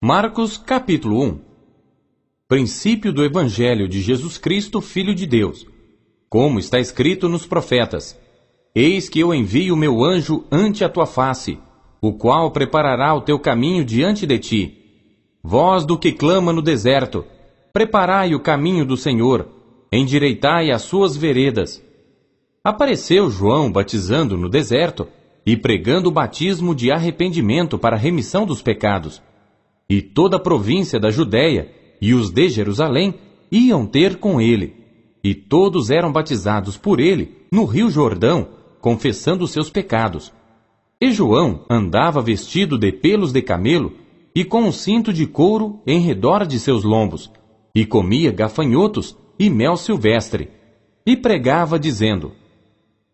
Marcos capítulo 1. Princípio do Evangelho de Jesus Cristo, Filho de Deus. Como está escrito nos profetas: Eis que eu envio o meu anjo ante a tua face, o qual preparará o teu caminho diante de ti. Voz do que clama no deserto: preparai o caminho do Senhor, endireitai as suas veredas. Apareceu João batizando no deserto e pregando o batismo de arrependimento para a remissão dos pecados. E toda a província da Judéia e os de Jerusalém iam ter com ele, e todos eram batizados por ele no rio Jordão, confessando seus pecados. E João andava vestido de pelos de camelo e com um cinto de couro em redor de seus lombos, e comia gafanhotos e mel silvestre, e pregava dizendo: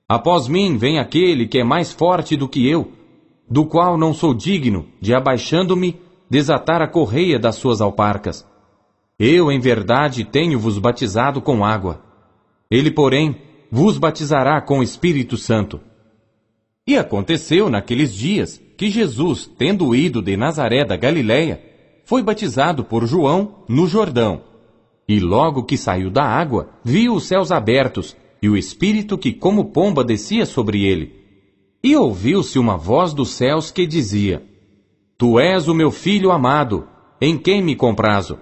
Após mim vem aquele que é mais forte do que eu, do qual não sou digno de, abaixando-me, desatar a correia das suas alparcas. Eu, em verdade, tenho-vos batizado com água. Ele, porém, vos batizará com o Espírito Santo. E aconteceu naqueles dias que Jesus, tendo ido de Nazaré da Galiléia, foi batizado por João no Jordão. E logo que saiu da água, viu os céus abertos, e o Espírito que como pomba descia sobre ele. E ouviu-se uma voz dos céus que dizia: Tu és o meu Filho amado, em quem me comprazo.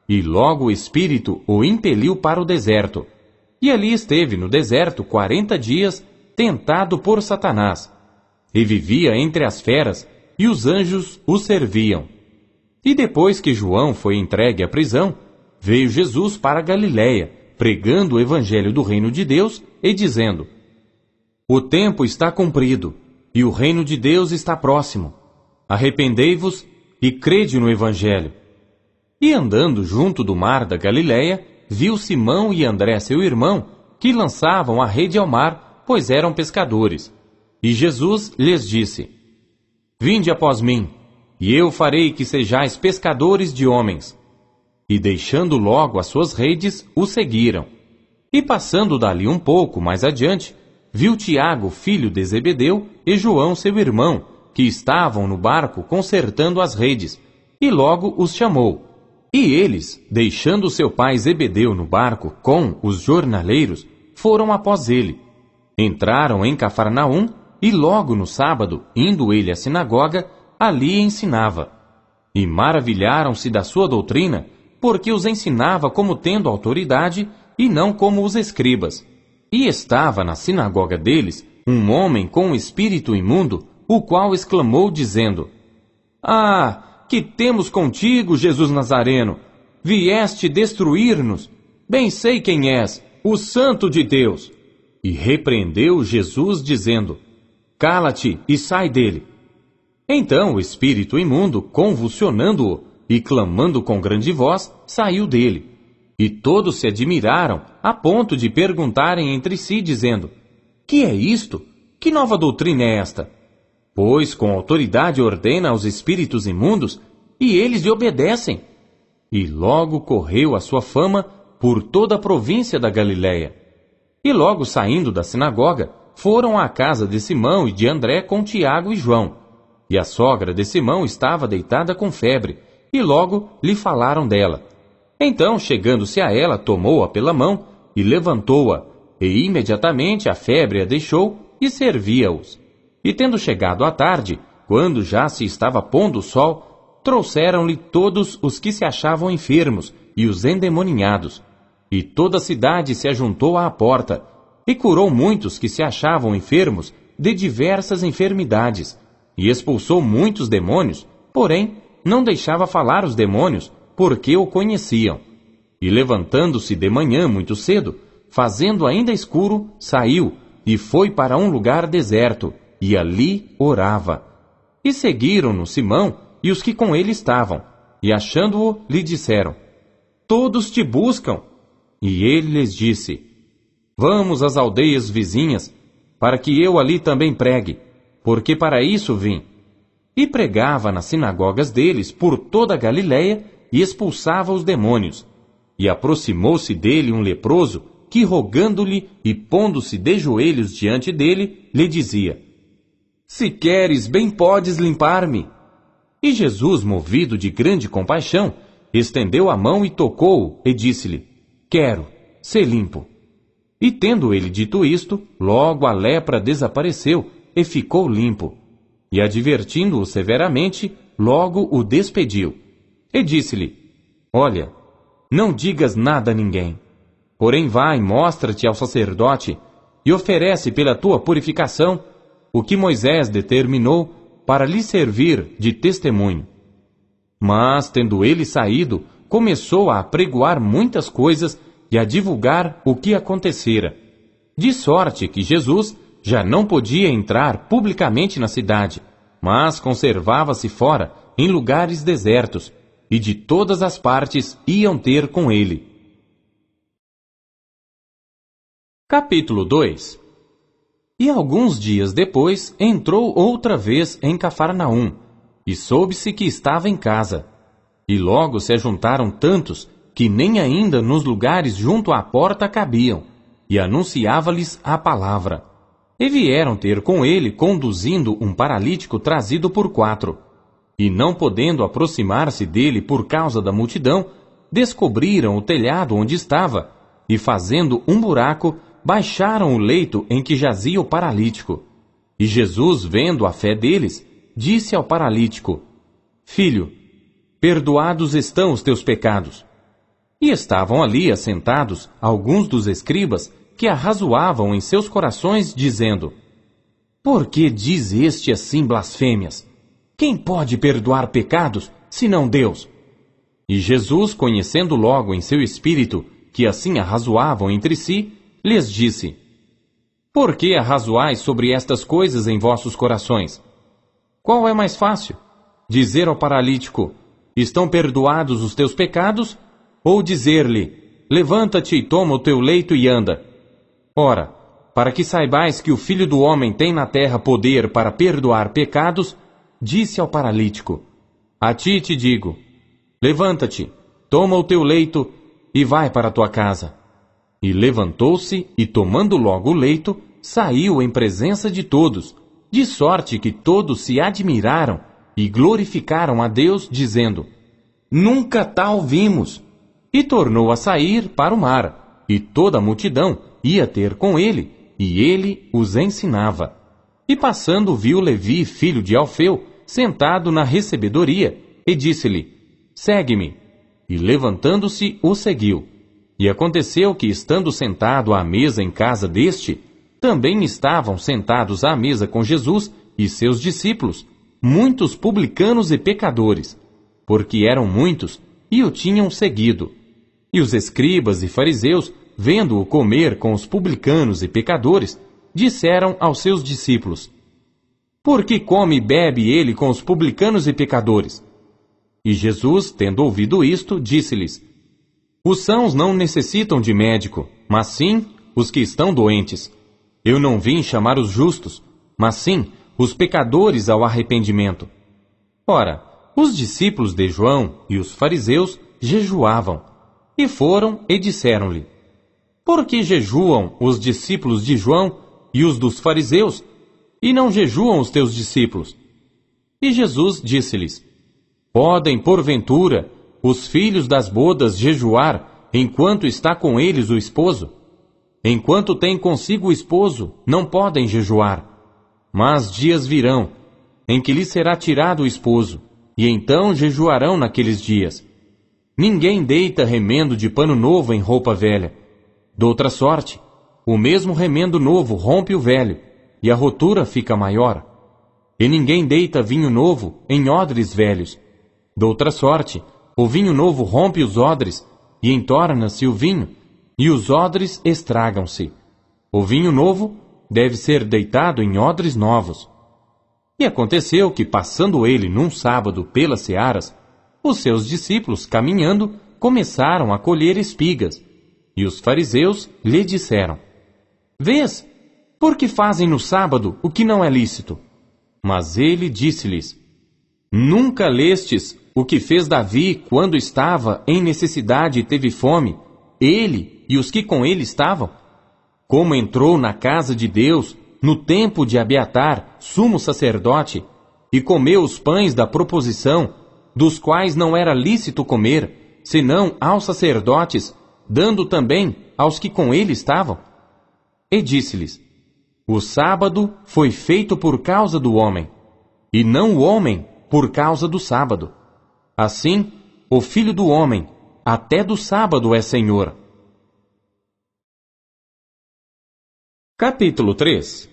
E logo o Espírito o impeliu para o deserto. E ali esteve no deserto 40 dias, tentado por Satanás. E vivia entre as feras, e os anjos o serviam. E depois que João foi entregue à prisão, veio Jesus para a Galiléia, pregando o evangelho do reino de Deus e dizendo: O tempo está cumprido, e o reino de Deus está próximo. Arrependei-vos e crede no evangelho. E andando junto do mar da Galiléia, viu Simão e André seu irmão, que lançavam a rede ao mar, pois eram pescadores. E Jesus lhes disse: Vinde após mim, e eu farei que sejais pescadores de homens. E deixando logo as suas redes, o seguiram. E passando dali um pouco mais adiante, viu Tiago, filho de Zebedeu, e João seu irmão, que estavam no barco consertando as redes, e logo os chamou. E eles, deixando seu pai Zebedeu no barco com os jornaleiros, foram após ele. Entraram em Cafarnaum, e logo no sábado, indo ele à sinagoga, ali ensinava. E maravilharam-se da sua doutrina, porque os ensinava como tendo autoridade, e não como os escribas. E estava na sinagoga deles um homem com um espírito imundo, o qual exclamou dizendo: Ah, que temos contigo, Jesus Nazareno? Vieste destruir-nos? Bem sei quem és, o Santo de Deus. E repreendeu Jesus dizendo: Cala-te e sai dele. Então o espírito imundo, convulsionando-o e clamando com grande voz, saiu dele. E todos se admiraram, a ponto de perguntarem entre si, dizendo: Que é isto? Que nova doutrina é esta? Pois com autoridade ordena aos espíritos imundos, e eles lhe obedecem. E logo correu a sua fama por toda a província da Galiléia. E logo saindo da sinagoga, foram à casa de Simão e de André com Tiago e João. E a sogra de Simão estava deitada com febre, e logo lhe falaram dela. Então, chegando-se a ela, tomou-a pela mão e levantou-a, e imediatamente a febre a deixou e servia-os. E tendo chegado à tarde, quando já se estava pondo o sol, trouxeram-lhe todos os que se achavam enfermos e os endemoninhados. E toda a cidade se ajuntou à porta, e curou muitos que se achavam enfermos de diversas enfermidades, e expulsou muitos demônios, porém não deixava falar os demônios, porque o conheciam. E levantando-se de manhã muito cedo, fazendo ainda escuro, saiu e foi para um lugar deserto, e ali orava. E seguiram-no Simão e os que com ele estavam, e achando-o, lhe disseram: Todos te buscam. E ele lhes disse: Vamos às aldeias vizinhas, para que eu ali também pregue, porque para isso vim. E pregava nas sinagogas deles por toda a Galiléia, e expulsava os demônios. E aproximou-se dele um leproso, que rogando-lhe e pondo-se de joelhos diante dele, lhe dizia: Se queres, bem podes limpar-me. E Jesus, movido de grande compaixão, estendeu a mão e tocou-o, e disse-lhe: Quero, sê limpo. E tendo ele dito isto, logo a lepra desapareceu, e ficou limpo. E advertindo-o severamente, logo o despediu. E disse-lhe: Olha, não digas nada a ninguém. Porém vai, mostra-te ao sacerdote, e oferece pela tua purificação o que Moisés determinou para lhe servir de testemunho. Mas, tendo ele saído, começou a apregoar muitas coisas e a divulgar o que acontecera, de sorte que Jesus já não podia entrar publicamente na cidade, mas conservava-se fora, em lugares desertos, e de todas as partes iam ter com ele. Capítulo 2. E alguns dias depois entrou outra vez em Cafarnaum, e soube-se que estava em casa. E logo se ajuntaram tantos, que nem ainda nos lugares junto à porta cabiam, e anunciava-lhes a palavra. E vieram ter com ele, conduzindo um paralítico trazido por 4. E não podendo aproximar-se dele por causa da multidão, descobriram o telhado onde estava, e fazendo um buraco, baixaram o leito em que jazia o paralítico. E Jesus, vendo a fé deles, disse ao paralítico: Filho, perdoados estão os teus pecados. E estavam ali assentados alguns dos escribas que arrazoavam em seus corações, dizendo: Por que diz este assim blasfêmias? Quem pode perdoar pecados, senão Deus? E Jesus, conhecendo logo em seu espírito que assim arrazoavam entre si, lhes disse: Por que arrazoais sobre estas coisas em vossos corações? Qual é mais fácil? Dizer ao paralítico: Estão perdoados os teus pecados? Ou dizer-lhe: Levanta-te e toma o teu leito e anda? Ora, para que saibais que o Filho do Homem tem na terra poder para perdoar pecados, disse ao paralítico: A ti te digo, levanta-te, toma o teu leito e vai para a tua casa. E levantou-se e, tomando logo o leito, saiu em presença de todos, de sorte que todos se admiraram e glorificaram a Deus, dizendo: Nunca tal vimos. E tornou a sair para o mar, e toda a multidão ia ter com ele, e ele os ensinava. E passando viu Levi, filho de Alfeu, sentado na recebedoria, e disse-lhe: Segue-me. E levantando-se, o seguiu. E aconteceu que, estando sentado à mesa em casa deste, também estavam sentados à mesa com Jesus e seus discípulos, muitos publicanos e pecadores, porque eram muitos e o tinham seguido. E os escribas e fariseus, vendo-o comer com os publicanos e pecadores, disseram aos seus discípulos: Por que come e bebe ele com os publicanos e pecadores? E Jesus, tendo ouvido isto, disse-lhes: Os sãos não necessitam de médico, mas sim os que estão doentes. Eu não vim chamar os justos, mas sim os pecadores ao arrependimento. Ora, os discípulos de João e os fariseus jejuavam, e foram e disseram-lhe: Por que jejuam os discípulos de João e os dos fariseus, e não jejuam os teus discípulos? E Jesus disse-lhes: Podem, porventura, os filhos das bodas jejuar, enquanto está com eles o esposo? Enquanto tem consigo o esposo, não podem jejuar. Mas dias virão, em que lhes será tirado o esposo, e então jejuarão naqueles dias. Ninguém deita remendo de pano novo em roupa velha. Doutra sorte, o mesmo remendo novo rompe o velho, e a rotura fica maior. E ninguém deita vinho novo em odres velhos. Doutra sorte, o vinho novo rompe os odres, e entorna-se o vinho, e os odres estragam-se. O vinho novo deve ser deitado em odres novos. E aconteceu que, passando ele num sábado pelas searas, os seus discípulos, caminhando, começaram a colher espigas. E os fariseus lhe disseram: Vês, por que fazem no sábado o que não é lícito? Mas ele disse-lhes: Nunca lestes o que fez Davi quando estava em necessidade e teve fome, ele e os que com ele estavam? Como entrou na casa de Deus, no tempo de Abiatar, sumo sacerdote, e comeu os pães da proposição, dos quais não era lícito comer, senão aos sacerdotes, dando também aos que com ele estavam? E disse-lhes: o sábado foi feito por causa do homem, e não o homem por causa do sábado. Assim, o Filho do Homem até do sábado é Senhor. Capítulo 3.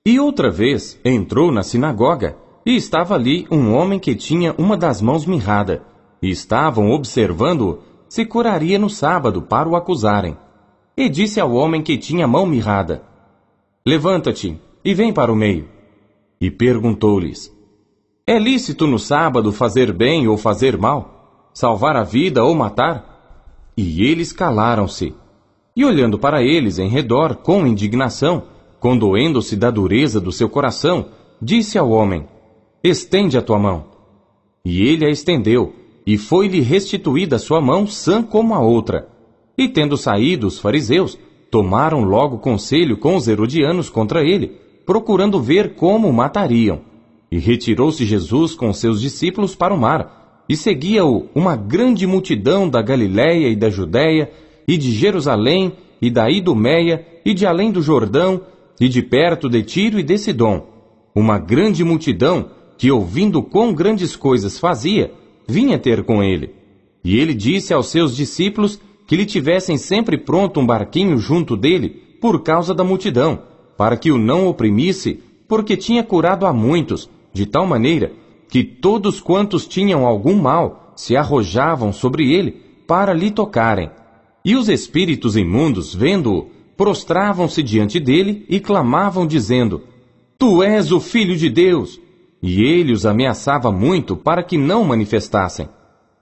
E outra vez entrou na sinagoga, e estava ali um homem que tinha uma das mãos mirrada, e estavam observando-o se curaria no sábado para o acusarem. E disse ao homem que tinha a mão mirrada: levanta-te e vem para o meio. E perguntou-lhes: é lícito no sábado fazer bem ou fazer mal? Salvar a vida ou matar? E eles calaram-se. E olhando para eles em redor com indignação, condoendo-se da dureza do seu coração, disse ao homem: estende a tua mão. E ele a estendeu, e foi-lhe restituída a sua mão sã como a outra. E tendo saído os fariseus, tomaram logo conselho com os herodianos contra ele, procurando ver como o matariam. E retirou-se Jesus com seus discípulos para o mar, e seguia-o uma grande multidão da Galiléia e da Judéia, e de Jerusalém, e da Idumeia, e de além do Jordão, e de perto de Tiro e de Sidom. Uma grande multidão, que ouvindo quão grandes coisas fazia, vinha ter com ele. E ele disse aos seus discípulos que lhe tivessem sempre pronto um barquinho junto dele, por causa da multidão, para que o não oprimisse, porque tinha curado a muitos, de tal maneira que todos quantos tinham algum mal se arrojavam sobre ele para lhe tocarem. E os espíritos imundos, vendo-o, prostravam-se diante dele e clamavam, dizendo: tu és o Filho de Deus. E ele os ameaçava muito para que não manifestassem.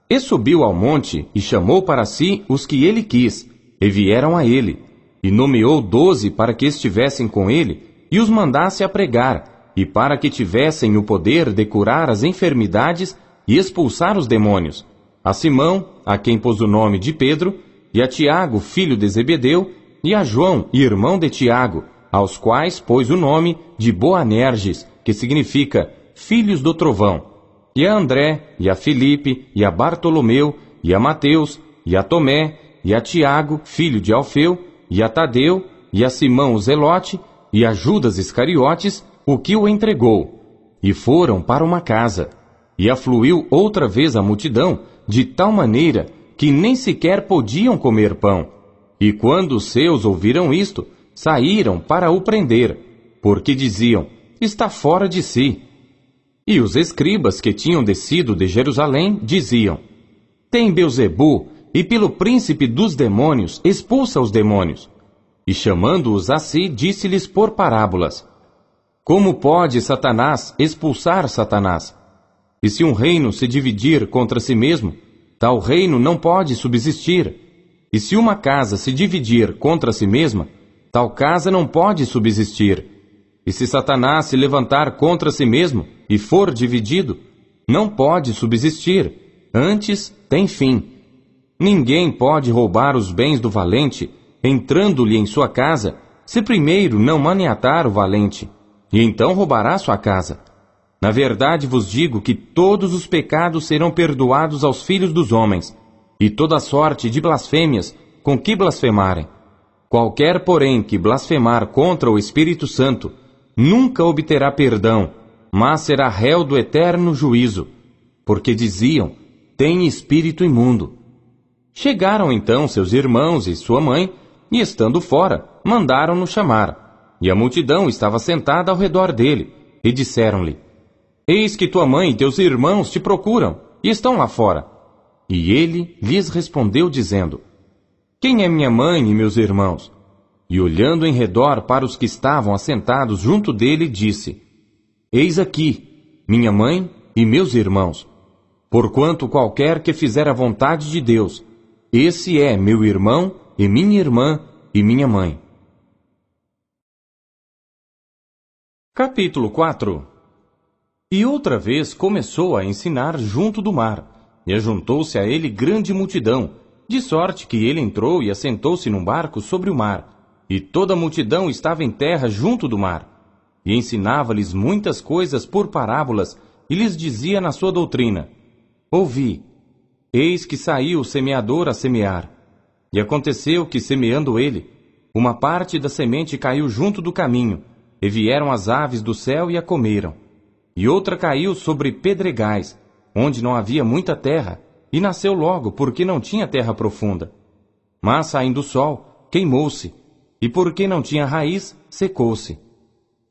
E subiu ao monte e chamou para si os que ele quis, e vieram a ele. E nomeou 12 para que estivessem com ele, e os mandasse a pregar, e para que tivessem o poder de curar as enfermidades e expulsar os demônios. A Simão, a quem pôs o nome de Pedro, e a Tiago, filho de Zebedeu, e a João, irmão de Tiago, aos quais pôs o nome de Boanerges, que significa filhos do trovão, e a André, e a Filipe, e a Bartolomeu, e a Mateus, e a Tomé, e a Tiago, filho de Alfeu, e a Tadeu, e a Simão o Zelote, e a Judas Iscariotes, o que o entregou. E foram para uma casa. E afluiu outra vez a multidão, de tal maneira que nem sequer podiam comer pão. E quando os seus ouviram isto, saíram para o prender, porque diziam: está fora de si. E os escribas que tinham descido de Jerusalém diziam: tem Beelzebu, e pelo príncipe dos demônios expulsa os demônios. E chamando-os a si, disse-lhes por parábolas: como pode Satanás expulsar Satanás? E se um reino se dividir contra si mesmo, tal reino não pode subsistir. E se uma casa se dividir contra si mesma, tal casa não pode subsistir. E se Satanás se levantar contra si mesmo e for dividido, não pode subsistir, antes tem fim. Ninguém pode roubar os bens do valente, entrando-lhe em sua casa, se primeiro não maniatar o valente, e então roubará sua casa. Na verdade vos digo que todos os pecados serão perdoados aos filhos dos homens, e toda sorte de blasfêmias com que blasfemarem. Qualquer, porém, que blasfemar contra o Espírito Santo, nunca obterá perdão, mas será réu do eterno juízo, porque diziam: tem espírito imundo. Chegaram então seus irmãos e sua mãe, e estando fora, mandaram-no chamar. E a multidão estava sentada ao redor dele, e disseram-lhe: eis que tua mãe e teus irmãos te procuram, e estão lá fora. E ele lhes respondeu dizendo: quem é minha mãe e meus irmãos? E olhando em redor para os que estavam assentados junto dele, disse: eis aqui minha mãe e meus irmãos. Porquanto qualquer que fizer a vontade de Deus, esse é meu irmão e minha irmã e minha mãe. Capítulo 4. E outra vez começou a ensinar junto do mar, e ajuntou-se a ele grande multidão, de sorte que ele entrou e assentou-se num barco sobre o mar, e toda a multidão estava em terra junto do mar. e ensinava-lhes muitas coisas por parábolas, e lhes dizia na sua doutrina: Ouvi, eis que saiu o semeador a semear. E aconteceu que, semeando ele, uma parte da semente caiu junto do caminho, e vieram as aves do céu e a comeram. E outra caiu sobre pedregais, onde não havia muita terra, e nasceu logo, porque não tinha terra profunda. Mas, saindo o sol, queimou-se, e porque não tinha raiz, secou-se.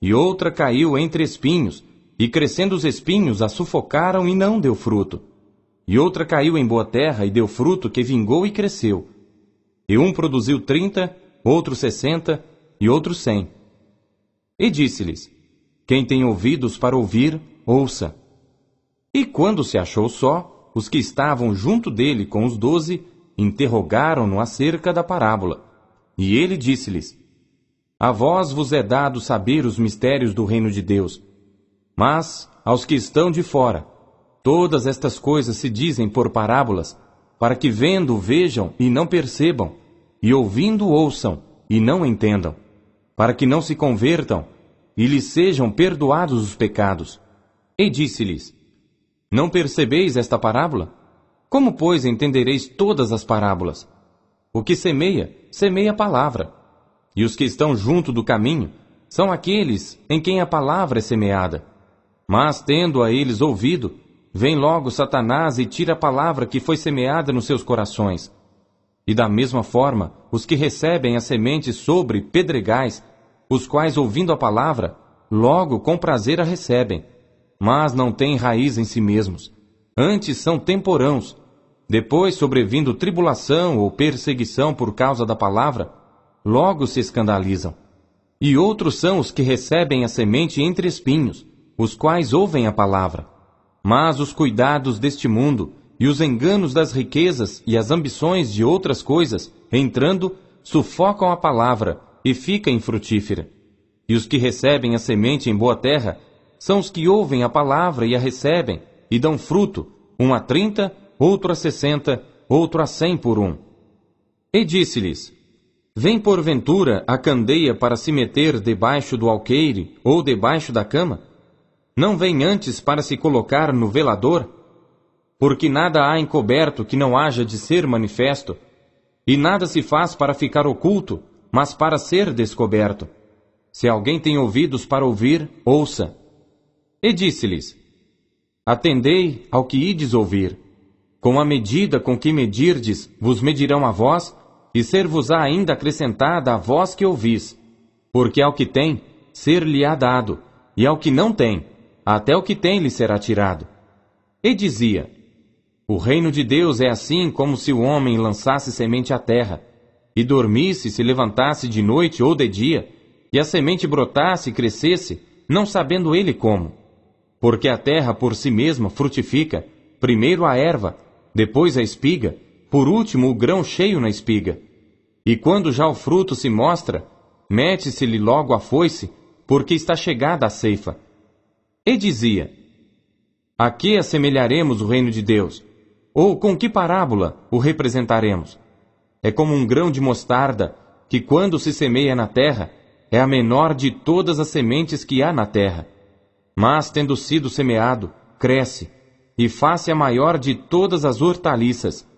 E outra caiu entre espinhos, e crescendo os espinhos a sufocaram e não deu fruto. E outra caiu em boa terra e deu fruto que vingou e cresceu. E um produziu 30, outro 60 e outro 100. E disse-lhes: Quem tem ouvidos para ouvir, ouça. E quando se achou só, os que estavam junto dele com os 12 interrogaram-no acerca da parábola. E ele disse-lhes: A vós vos é dado saber os mistérios do reino de Deus. Mas, aos que estão de fora, todas estas coisas se dizem por parábolas, para que vendo vejam e não percebam, e ouvindo ouçam e não entendam, para que não se convertam e lhes sejam perdoados os pecados. E disse-lhes: Não percebeis esta parábola? Como, pois, entendereis todas as parábolas? O que semeia, semeia a palavra. E os que estão junto do caminho são aqueles em quem a palavra é semeada. Mas, tendo a eles ouvido, vem logo Satanás e tira a palavra que foi semeada nos seus corações. E da mesma forma, os que recebem a semente sobre pedregais, os quais, ouvindo a palavra, logo com prazer a recebem, mas não têm raiz em si mesmos. Antes são temporãos. Depois, sobrevindo tribulação ou perseguição por causa da palavra, logo se escandalizam. E outros são os que recebem a semente entre espinhos, os quais ouvem a palavra. Mas os cuidados deste mundo, e os enganos das riquezas e as ambições de outras coisas, entrando, sufocam a palavra e fica infrutífera. E os que recebem a semente em boa terra são os que ouvem a palavra e a recebem, e dão fruto, um a 30, outro a 60, outro a 100 por um. E disse-lhes: Vem porventura a candeia para se meter debaixo do alqueire ou debaixo da cama? Não vem antes para se colocar no velador? Porque nada há encoberto que não haja de ser manifesto, e nada se faz para ficar oculto, mas para ser descoberto. Se alguém tem ouvidos para ouvir, ouça. E disse-lhes: Atendei ao que ides ouvir. Com a medida com que medirdes, vos medirão a vós, e ser-vos-á ainda acrescentada a vós que ouvis. Porque ao que tem, ser-lhe-á dado, e ao que não tem, até o que tem lhe será tirado. E dizia: O reino de Deus é assim como se o homem lançasse semente à terra, e dormisse, se levantasse de noite ou de dia, e a semente brotasse e crescesse, não sabendo ele como. Porque a terra por si mesma frutifica, primeiro a erva, depois a espiga, por último o grão cheio na espiga. E quando já o fruto se mostra, mete-se-lhe logo a foice, porque está chegada a ceifa. E dizia: A que assemelharemos o reino de Deus? Ou com que parábola o representaremos? É como um grão de mostarda, que quando se semeia na terra, é a menor de todas as sementes que há na terra. Mas, tendo sido semeado, cresce, e faz-se a maior de todas as hortaliças,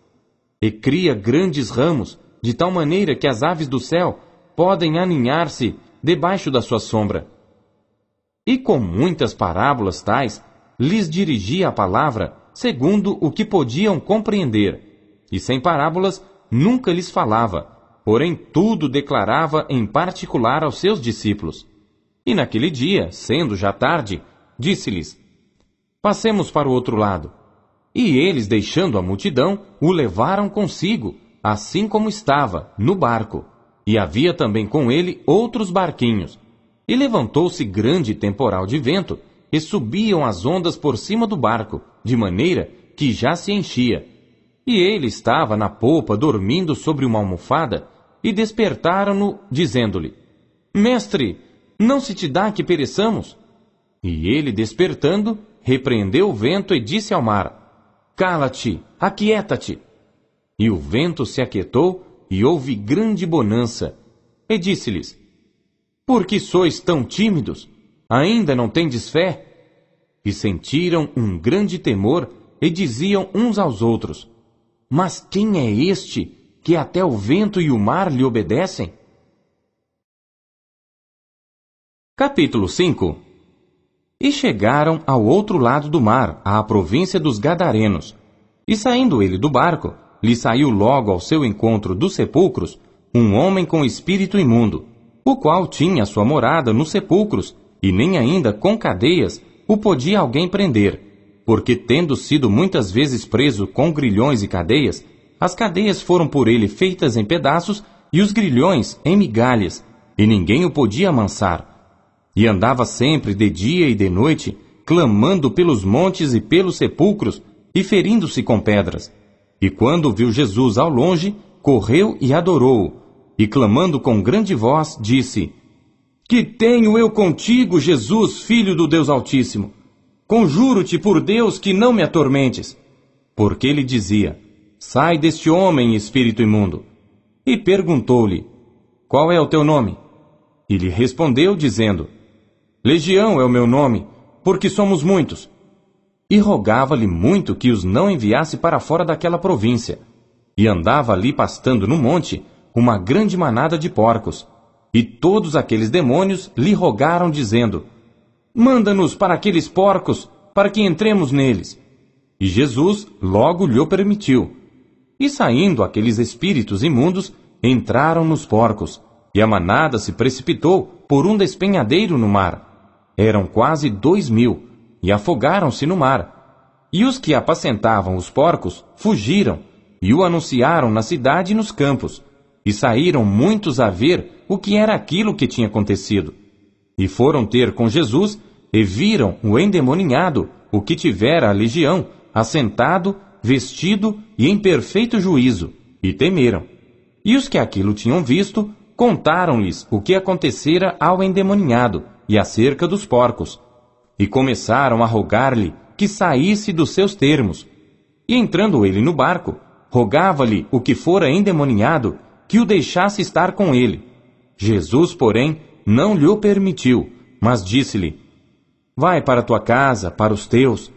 e cria grandes ramos, de tal maneira que as aves do céu podem aninhar-se debaixo da sua sombra. E com muitas parábolas tais, lhes dirigia a palavra, segundo o que podiam compreender, e sem parábolas nunca lhes falava, porém tudo declarava em particular aos seus discípulos. E naquele dia, sendo já tarde, disse-lhes: Passemos para o outro lado. E eles, deixando a multidão, o levaram consigo, assim como estava, no barco. E havia também com ele outros barquinhos. E levantou-se grande temporal de vento, e subiam as ondas por cima do barco, de maneira que já se enchia. E ele estava na popa dormindo sobre uma almofada, e despertaram-no, dizendo-lhe: Mestre, não se te dá que pereçamos? E ele, despertando, repreendeu o vento e disse ao mar: Cala-te, aquieta-te. E o vento se aquietou, e houve grande bonança. E disse-lhes: Por que sois tão tímidos? Ainda não tendes fé? E sentiram um grande temor e diziam uns aos outros: Mas quem é este que até o vento e o mar lhe obedecem? Capítulo 5. E chegaram ao outro lado do mar, à província dos Gadarenos. E saindo ele do barco, lhe saiu logo ao seu encontro dos sepulcros um homem com espírito imundo, o qual tinha sua morada nos sepulcros, e nem ainda com cadeias o podia alguém prender, porque tendo sido muitas vezes preso com grilhões e cadeias, as cadeias foram por ele feitas em pedaços e os grilhões em migalhas, e ninguém o podia amansar. E andava sempre de dia e de noite, clamando pelos montes e pelos sepulcros, e ferindo-se com pedras. E quando viu Jesus ao longe, correu e adorou-o, e clamando com grande voz, disse: Que tenho eu contigo, Jesus, Filho do Deus Altíssimo? Conjuro-te por Deus que não me atormentes. Porque ele dizia: Sai deste homem, espírito imundo. E perguntou-lhe: Qual é o teu nome? E lhe respondeu, dizendo: Legião é o meu nome, porque somos muitos. E rogava-lhe muito que os não enviasse para fora daquela província. E andava ali pastando no monte uma grande manada de porcos. E todos aqueles demônios lhe rogaram, dizendo: Manda-nos para aqueles porcos, para que entremos neles. E Jesus logo lhe permitiu. E saindo aqueles espíritos imundos, entraram nos porcos, e a manada se precipitou por um despenhadeiro no mar. Eram quase 2.000, e afogaram-se no mar. E os que apacentavam os porcos fugiram, e o anunciaram na cidade e nos campos. E saíram muitos a ver o que era aquilo que tinha acontecido. E foram ter com Jesus, e viram o endemoninhado, o que tivera a legião, assentado, vestido e em perfeito juízo, e temeram. E os que aquilo tinham visto, contaram-lhes o que acontecera ao endemoninhado, e acerca dos porcos. E começaram a rogar-lhe que saísse dos seus termos. E entrando ele no barco, rogava-lhe o que fora endemoninhado, que o deixasse estar com ele. Jesus, porém, não lhe o permitiu, mas disse-lhe: Vai para tua casa, para os teus,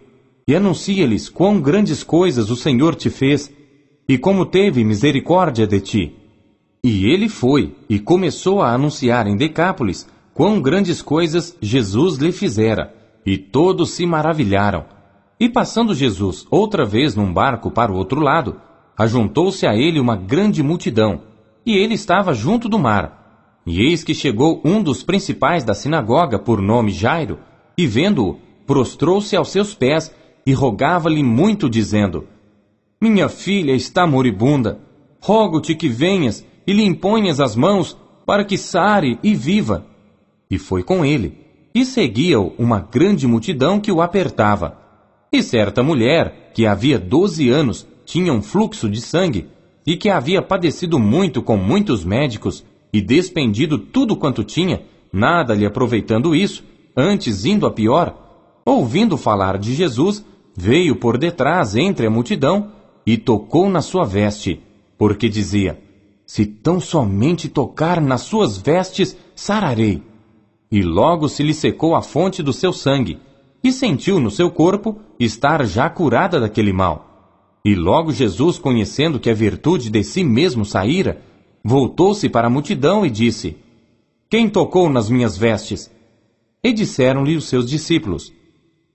e anuncia-lhes quão grandes coisas o Senhor te fez, e como teve misericórdia de ti. E ele foi, e começou a anunciar em Decápolis quão grandes coisas Jesus lhe fizera, e todos se maravilharam. E passando Jesus outra vez num barco para o outro lado, ajuntou-se a ele uma grande multidão, e ele estava junto do mar. E eis que chegou um dos principais da sinagoga, por nome Jairo, e vendo-o, prostrou-se aos seus pés, e rogava-lhe muito, dizendo: Minha filha está moribunda, rogo-te que venhas e lhe imponhas as mãos, para que sare e viva. E foi com ele, e seguia-o uma grande multidão que o apertava. E certa mulher, que havia 12 anos, tinha um fluxo de sangue, e que havia padecido muito com muitos médicos, e despendido tudo quanto tinha, nada lhe aproveitando isso, antes indo a pior, ouvindo falar de Jesus, veio por detrás entre a multidão, e tocou na sua veste, porque dizia: Se tão somente tocar nas suas vestes, sararei. E logo se lhe secou a fonte do seu sangue, e sentiu no seu corpo estar já curada daquele mal. E logo Jesus, conhecendo que a virtude de si mesmo saíra, voltou-se para a multidão e disse: Quem tocou nas minhas vestes? E disseram-lhe os seus discípulos: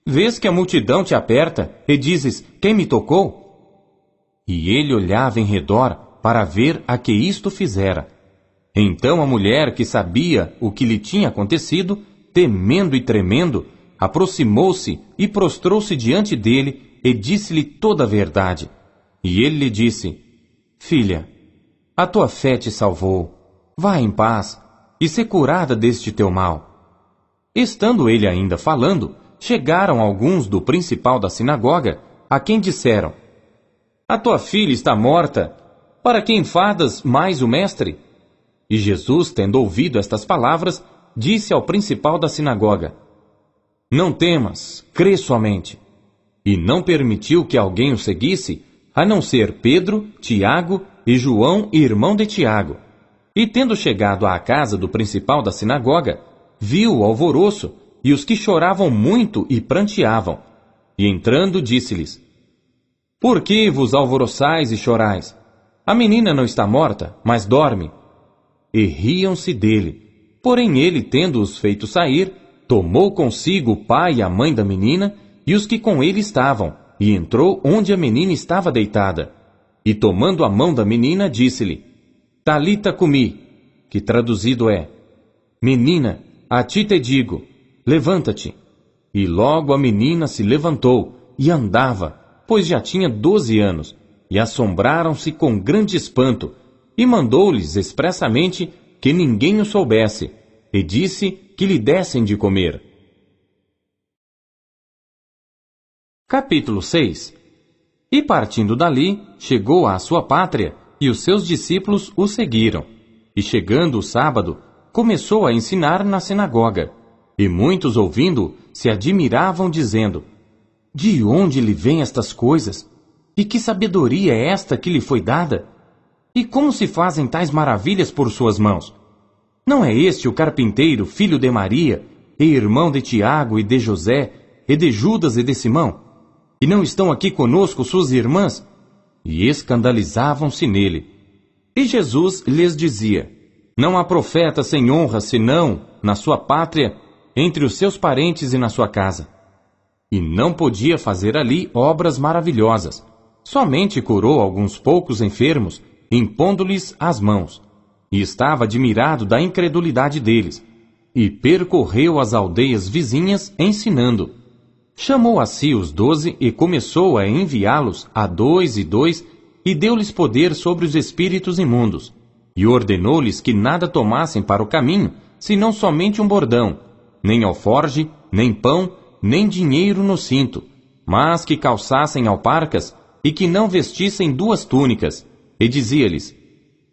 Vês que a multidão te aperta, e dizes: Quem me tocou? E ele olhava em redor para ver a que isto fizera. Então a mulher, que sabia o que lhe tinha acontecido, temendo e tremendo, aproximou-se e prostrou-se diante dele e disse-lhe toda a verdade. E ele lhe disse: Filha, a tua fé te salvou. Vá em paz e sê curada deste teu mal. Estando ele ainda falando, chegaram alguns do principal da sinagoga, a quem disseram: A tua filha está morta. Para que enfadas mais o mestre? E Jesus, tendo ouvido estas palavras, disse ao principal da sinagoga: Não temas, crê somente. E não permitiu que alguém o seguisse, a não ser Pedro, Tiago e João, irmão de Tiago. E tendo chegado à casa do principal da sinagoga, viu o alvoroço e os que choravam muito e pranteavam. E entrando, disse-lhes: Por que vos alvoroçais e chorais? A menina não está morta, mas dorme. E riam-se dele. Porém ele, tendo-os feito sair, tomou consigo o pai e a mãe da menina e os que com ele estavam, e entrou onde a menina estava deitada. E tomando a mão da menina, disse-lhe: Talita cumi, que traduzido é: Menina, a ti te digo, levanta-te. E logo a menina se levantou e andava, pois já tinha 12 anos, e assombraram-se com grande espanto, e mandou-lhes expressamente que ninguém o soubesse, e disse que lhe dessem de comer. Capítulo 6. E partindo dali, chegou à sua pátria, e os seus discípulos o seguiram. E chegando o sábado, começou a ensinar na sinagoga. E muitos, ouvindo, se admiravam, dizendo: De onde lhe vêm estas coisas? E que sabedoria é esta que lhe foi dada? E como se fazem tais maravilhas por suas mãos? Não é este o carpinteiro, filho de Maria, e irmão de Tiago e de José, e de Judas e de Simão? E não estão aqui conosco suas irmãs? E escandalizavam-se nele. E Jesus lhes dizia: Não há profeta sem honra, senão na sua pátria, entre os seus parentes e na sua casa. E não podia fazer ali obras maravilhosas. Somente curou alguns poucos enfermos, impondo-lhes as mãos. E estava admirado da incredulidade deles. E percorreu as aldeias vizinhas, ensinando. Chamou a si os 12 e começou a enviá-los a 2 e 2, e deu-lhes poder sobre os espíritos imundos. E ordenou-lhes que nada tomassem para o caminho, senão somente um bordão, nem alforge, nem pão, nem dinheiro no cinto, mas que calçassem alparcas e que não vestissem 2 túnicas. E dizia-lhes: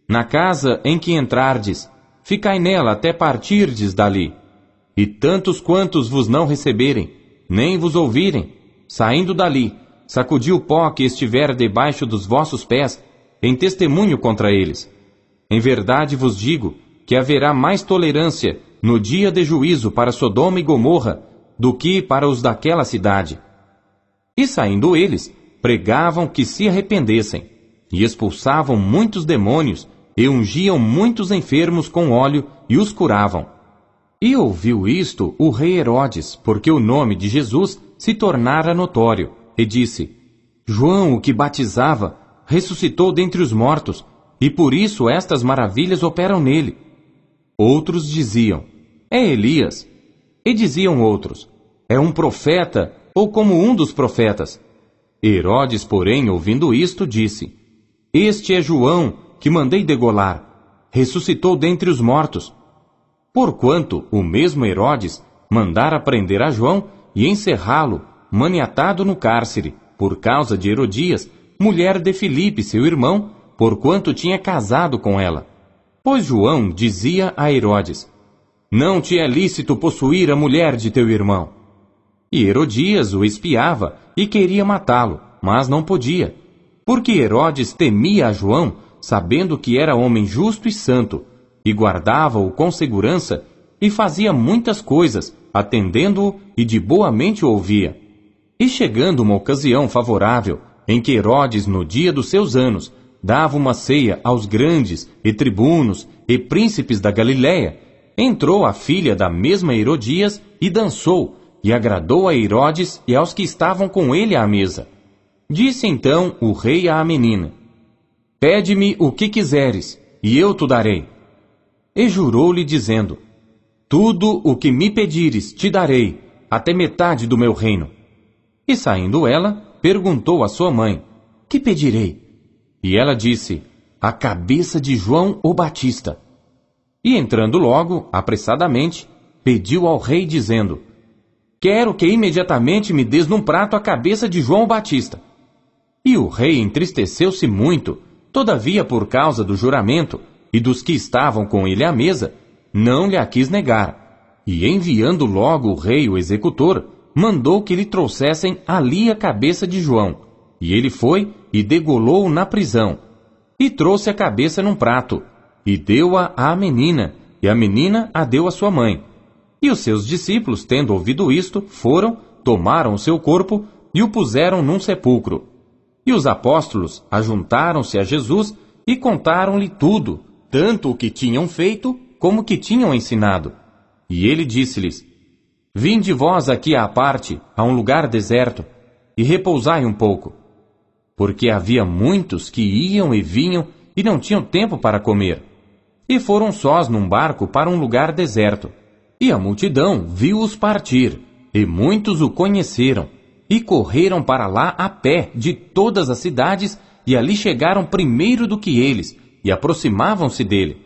Na casa em que entrardes, ficai nela até partirdes dali. E tantos quantos vos não receberem, nem vos ouvirem, saindo dali, sacudi o pó que estiver debaixo dos vossos pés, em testemunho contra eles. Em verdade vos digo que haverá mais tolerância no dia de juízo para Sodoma e Gomorra do que para os daquela cidade. E saindo eles, pregavam que se arrependessem, e expulsavam muitos demônios, e ungiam muitos enfermos com óleo, e os curavam. E ouviu isto o rei Herodes, porque o nome de Jesus se tornara notório, e disse: João, o que batizava, ressuscitou dentre os mortos, e por isso estas maravilhas operam nele. Outros diziam: É Elias. E diziam outros: É um profeta, ou como um dos profetas. Herodes, porém, ouvindo isto, disse: Este é João, que mandei degolar. Ressuscitou dentre os mortos. Porquanto o mesmo Herodes mandara prender a João e encerrá-lo, maniatado no cárcere, por causa de Herodias, mulher de Filipe, seu irmão, porquanto tinha casado com ela. Pois João dizia a Herodes: Não te é lícito possuir a mulher de teu irmão. E Herodias o espiava e queria matá-lo, mas não podia, porque Herodes temia a João, sabendo que era homem justo e santo, e guardava-o com segurança, e fazia muitas coisas, atendendo-o e de boa mente o ouvia. E chegando uma ocasião favorável, em que Herodes, no dia dos seus anos, dava uma ceia aos grandes, e tribunos, e príncipes da Galiléia, entrou a filha da mesma Herodias e dançou, e agradou a Herodes e aos que estavam com ele à mesa. Disse então o rei à menina: Pede-me o que quiseres, e eu te darei. E jurou-lhe, dizendo: Tudo o que me pedires te darei, até metade do meu reino. E saindo ela, perguntou à sua mãe: Que pedirei? E ela disse: A cabeça de João o Batista. E entrando logo, apressadamente, pediu ao rei, dizendo: Quero que imediatamente me des num prato a cabeça de João o Batista. E o rei entristeceu-se muito, todavia por causa do juramento, e dos que estavam com ele à mesa, não lhe a quis negar. E enviando logo o rei o executor, mandou que lhe trouxessem ali a cabeça de João. E ele foi e degolou-o na prisão. E trouxe a cabeça num prato, e deu-a à menina, e a menina a deu à sua mãe. E os seus discípulos, tendo ouvido isto, foram, tomaram o seu corpo e o puseram num sepulcro. E os apóstolos ajuntaram-se a Jesus e contaram-lhe tudo, tanto o que tinham feito como o que tinham ensinado. E ele disse-lhes: Vinde vós aqui à parte, a um lugar deserto, e repousai um pouco. Porque havia muitos que iam e vinham e não tinham tempo para comer. E foram sós num barco para um lugar deserto. E a multidão viu-os partir, e muitos o conheceram, e correram para lá a pé de todas as cidades, e ali chegaram primeiro do que eles, e aproximavam-se dele.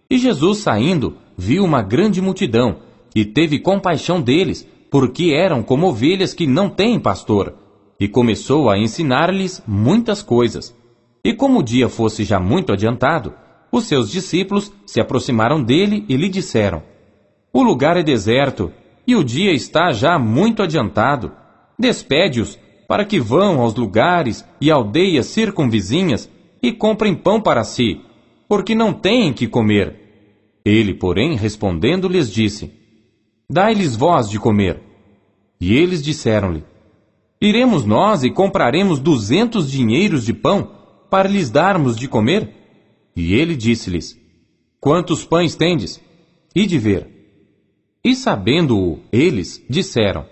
E Jesus, saindo, viu uma grande multidão, e teve compaixão deles, porque eram como ovelhas que não têm pastor, e começou a ensinar-lhes muitas coisas. E como o dia fosse já muito adiantado, os seus discípulos se aproximaram dele e lhe disseram: O lugar é deserto, e o dia está já muito adiantado. Despede-os, para que vão aos lugares e aldeias circunvizinhas e comprem pão para si, porque não têm que comer. Ele, porém, respondendo, lhes disse: Dai-lhes vós de comer. E eles disseram-lhe: Iremos nós e compraremos 200 dinheiros de pão, para lhes darmos de comer? E ele disse-lhes: Quantos pães tendes? Ide ver. E sabendo-o, eles disseram: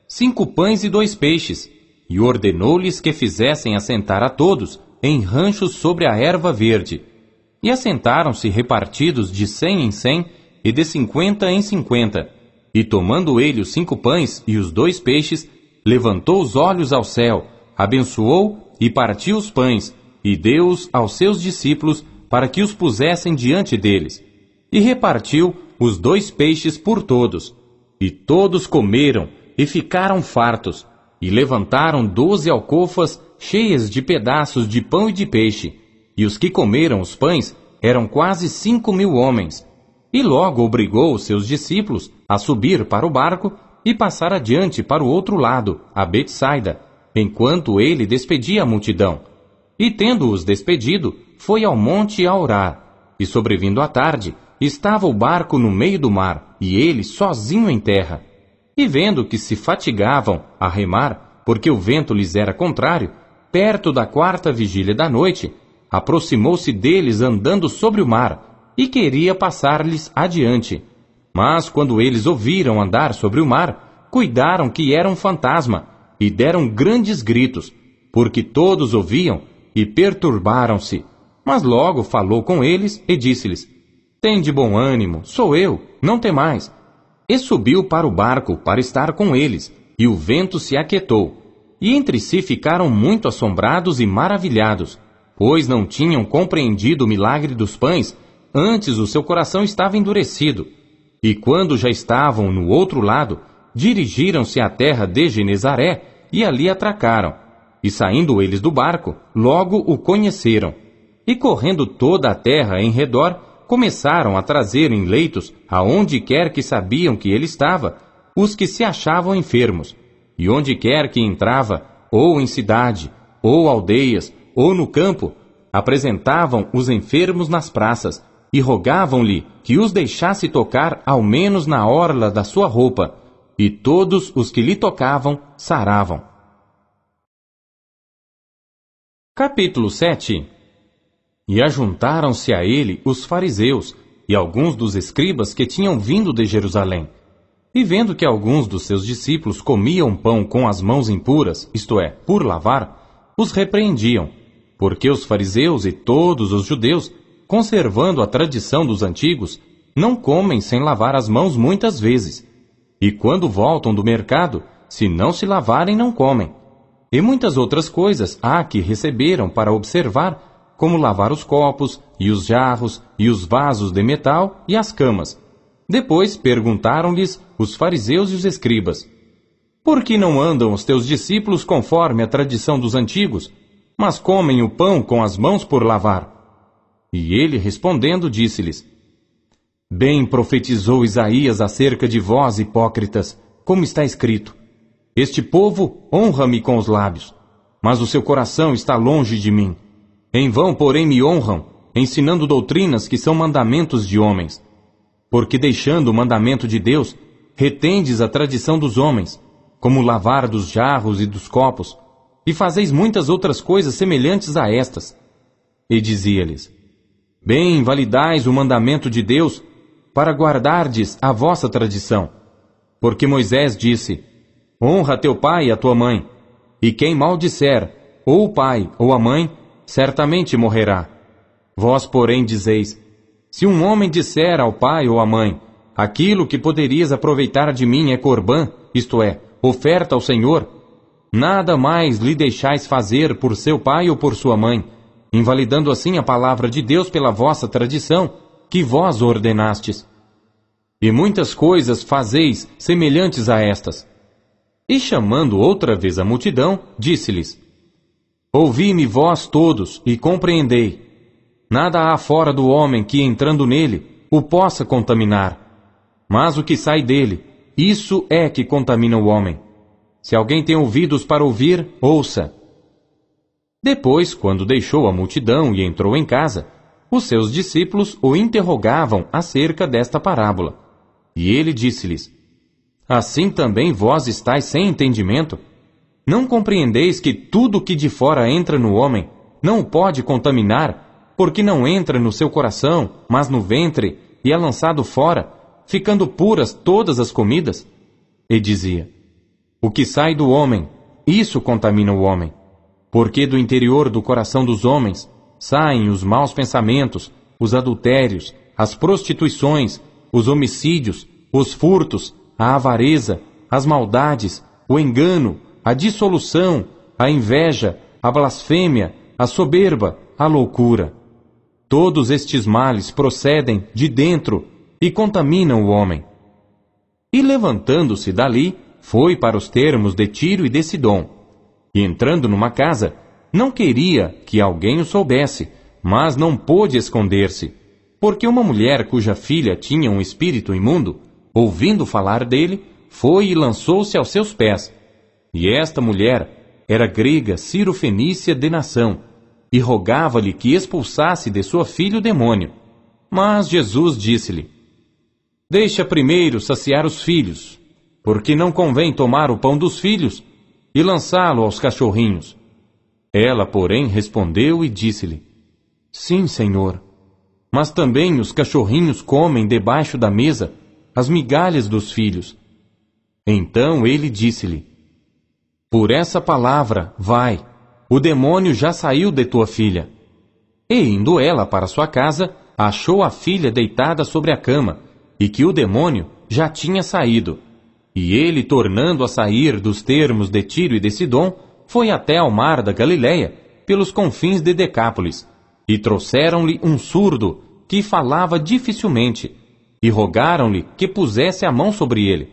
5 pães e 2 peixes. E ordenou-lhes que fizessem assentar a todos em ranchos sobre a erva verde. E assentaram-se repartidos de 100 em 100 e de 50 em 50. E tomando ele os 5 pães e os 2 peixes, levantou os olhos ao céu, abençoou e partiu os pães, e deu-os aos seus discípulos para que os pusessem diante deles. E repartiu os 2 peixes por todos. E todos comeram e ficaram fartos, e levantaram 12 alcofas cheias de pedaços de pão e de peixe. E os que comeram os pães eram quase 5.000 homens. E logo obrigou os seus discípulos a subir para o barco e passar adiante para o outro lado, a Betsaida, enquanto ele despedia a multidão. E tendo-os despedido, foi ao monte a orar. E sobrevindo à tarde, estava o barco no meio do mar, e ele sozinho em terra. E vendo que se fatigavam a remar, porque o vento lhes era contrário, perto da 4ª vigília da noite, aproximou-se deles andando sobre o mar, e queria passar-lhes adiante. Mas quando eles ouviram andar sobre o mar, cuidaram que era um fantasma, e deram grandes gritos, porque todos ouviam, e perturbaram-se. Mas logo falou com eles e disse-lhes: Tende bom ânimo, sou eu, não temais. E subiu para o barco para estar com eles, e o vento se aquietou. E entre si ficaram muito assombrados e maravilhados, pois não tinham compreendido o milagre dos pães, antes o seu coração estava endurecido. E quando já estavam no outro lado, dirigiram-se à terra de Genezaré, e ali atracaram. E saindo eles do barco, logo o conheceram. E correndo toda a terra em redor, começaram a trazer em leitos, aonde quer que sabiam que ele estava, os que se achavam enfermos. E onde quer que entrava, ou em cidade, ou aldeias, ou no campo, apresentavam os enfermos nas praças, e rogavam-lhe que os deixasse tocar ao menos na orla da sua roupa, e todos os que lhe tocavam saravam. Capítulo 7. E ajuntaram-se a ele os fariseus e alguns dos escribas que tinham vindo de Jerusalém. E vendo que alguns dos seus discípulos comiam pão com as mãos impuras, isto é, por lavar, os repreendiam, porque os fariseus e todos os judeus, conservando a tradição dos antigos, não comem sem lavar as mãos muitas vezes. E quando voltam do mercado, se não se lavarem, não comem. E muitas outras coisas há que receberam para observar, como lavar os copos, e os jarros, e os vasos de metal, e as camas. Depois perguntaram-lhes os fariseus e os escribas: Por que não andam os teus discípulos conforme a tradição dos antigos, mas comem o pão com as mãos por lavar? E ele, respondendo, disse-lhes: Bem profetizou Isaías acerca de vós, hipócritas, como está escrito: Este povo honra-me com os lábios, mas o seu coração está longe de mim. Em vão, porém, me honram, ensinando doutrinas que são mandamentos de homens. Porque deixando o mandamento de Deus, retendes a tradição dos homens, como o lavar dos jarros e dos copos, e fazeis muitas outras coisas semelhantes a estas. E dizia-lhes: Bem invalidais o mandamento de Deus, para guardardes a vossa tradição. Porque Moisés disse: Honra teu pai e a tua mãe, e quem maldisser, ou o pai ou a mãe, certamente morrerá. Vós, porém, dizeis: Se um homem disser ao pai ou à mãe: Aquilo que poderias aproveitar de mim é corbã, isto é, oferta ao Senhor, nada mais lhe deixais fazer por seu pai ou por sua mãe, invalidando assim a palavra de Deus pela vossa tradição, que vós ordenastes. E muitas coisas fazeis semelhantes a estas. E chamando outra vez a multidão, disse-lhes: Ouvi-me vós todos e compreendei. Nada há fora do homem que, entrando nele, o possa contaminar. Mas o que sai dele, isso é que contamina o homem. Se alguém tem ouvidos para ouvir, ouça. Depois, quando deixou a multidão e entrou em casa, os seus discípulos o interrogavam acerca desta parábola. E ele disse-lhes: Assim também vós estáis sem entendimento? Não compreendeis que tudo que de fora entra no homem não o pode contaminar, porque não entra no seu coração, mas no ventre, e é lançado fora, ficando puras todas as comidas? E dizia: O que sai do homem, isso contamina o homem. Porque do interior do coração dos homens saem os maus pensamentos, os adultérios, as prostituições, os homicídios, os furtos, a avareza, as maldades, o engano, a dissolução, a inveja, a blasfêmia, a soberba, a loucura. Todos estes males procedem de dentro e contaminam o homem. E levantando-se dali, foi para os termos de Tiro e de Sidom. E entrando numa casa, não queria que alguém o soubesse, mas não pôde esconder-se, porque uma mulher cuja filha tinha um espírito imundo, ouvindo falar dele, foi e lançou-se aos seus pés. E esta mulher era grega cirofenícia de nação, e rogava-lhe que expulsasse de sua filha o demônio. Mas Jesus disse-lhe: Deixa primeiro saciar os filhos, porque não convém tomar o pão dos filhos e lançá-lo aos cachorrinhos. Ela, porém, respondeu e disse-lhe: Sim, Senhor, mas também os cachorrinhos comem debaixo da mesa as migalhas dos filhos. Então ele disse-lhe: Por essa palavra, vai, o demônio já saiu de tua filha. E indo ela para sua casa, achou a filha deitada sobre a cama, e que o demônio já tinha saído. E ele, tornando a sair dos termos de Tiro e de Sidom, foi até ao mar da Galileia, pelos confins de Decápolis, e trouxeram-lhe um surdo, que falava dificilmente, e rogaram-lhe que pusesse a mão sobre ele.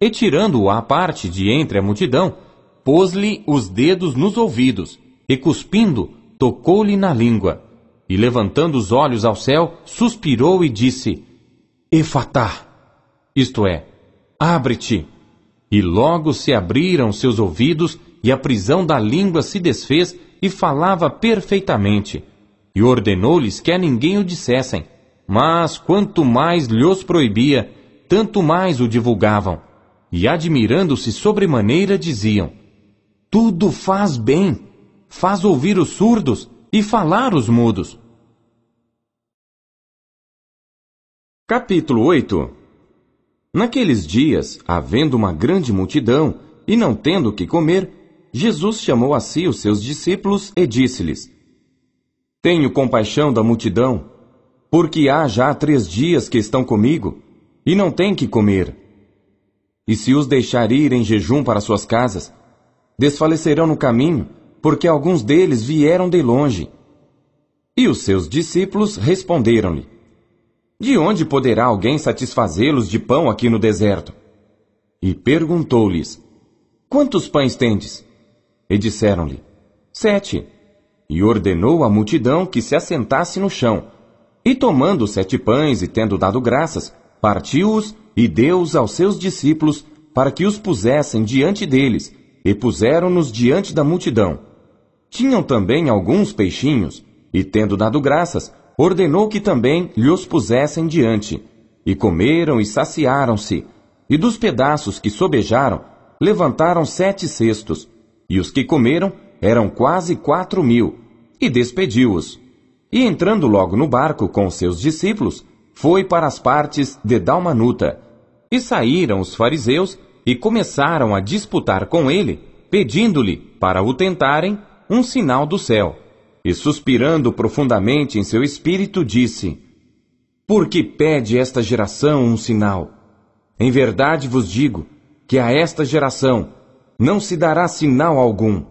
E tirando-o à parte de entre a multidão, pôs-lhe os dedos nos ouvidos, e cuspindo, tocou-lhe na língua. E levantando os olhos ao céu, suspirou e disse: Efatá, isto é, abre-te. E logo se abriram seus ouvidos, e a prisão da língua se desfez, e falava perfeitamente. E ordenou-lhes que a ninguém o dissessem, mas quanto mais lhos proibia, tanto mais o divulgavam. E admirando-se sobremaneira diziam: Tudo faz bem, faz ouvir os surdos e falar os mudos. Capítulo 8. Naqueles dias, havendo uma grande multidão, e não tendo o que comer, Jesus chamou a si os seus discípulos e disse-lhes: Tenho compaixão da multidão, porque há já 3 dias que estão comigo, e não têm que comer. E se os deixar ir em jejum para suas casas, desfalecerão no caminho, porque alguns deles vieram de longe. E os seus discípulos responderam-lhe: De onde poderá alguém satisfazê-los de pão aqui no deserto? E perguntou-lhes: Quantos pães tendes? E disseram-lhe: 7. E ordenou à multidão que se assentasse no chão. E tomando os 7 pães e tendo dado graças, partiu-os e deu-os aos seus discípulos para que os pusessem diante deles, e puseram-nos diante da multidão. Tinham também alguns peixinhos, e tendo dado graças, ordenou que também lhos pusessem diante. E comeram e saciaram-se, e dos pedaços que sobejaram, levantaram 7 cestos, e os que comeram eram quase 4.000, e despediu-os. E entrando logo no barco com os seus discípulos, foi para as partes de Dalmanuta. E saíram os fariseus e começaram a disputar com ele, pedindo-lhe, para o tentarem, um sinal do céu. E suspirando profundamente em seu espírito, disse: Por que pede esta geração um sinal? Em verdade vos digo, que a esta geração não se dará sinal algum.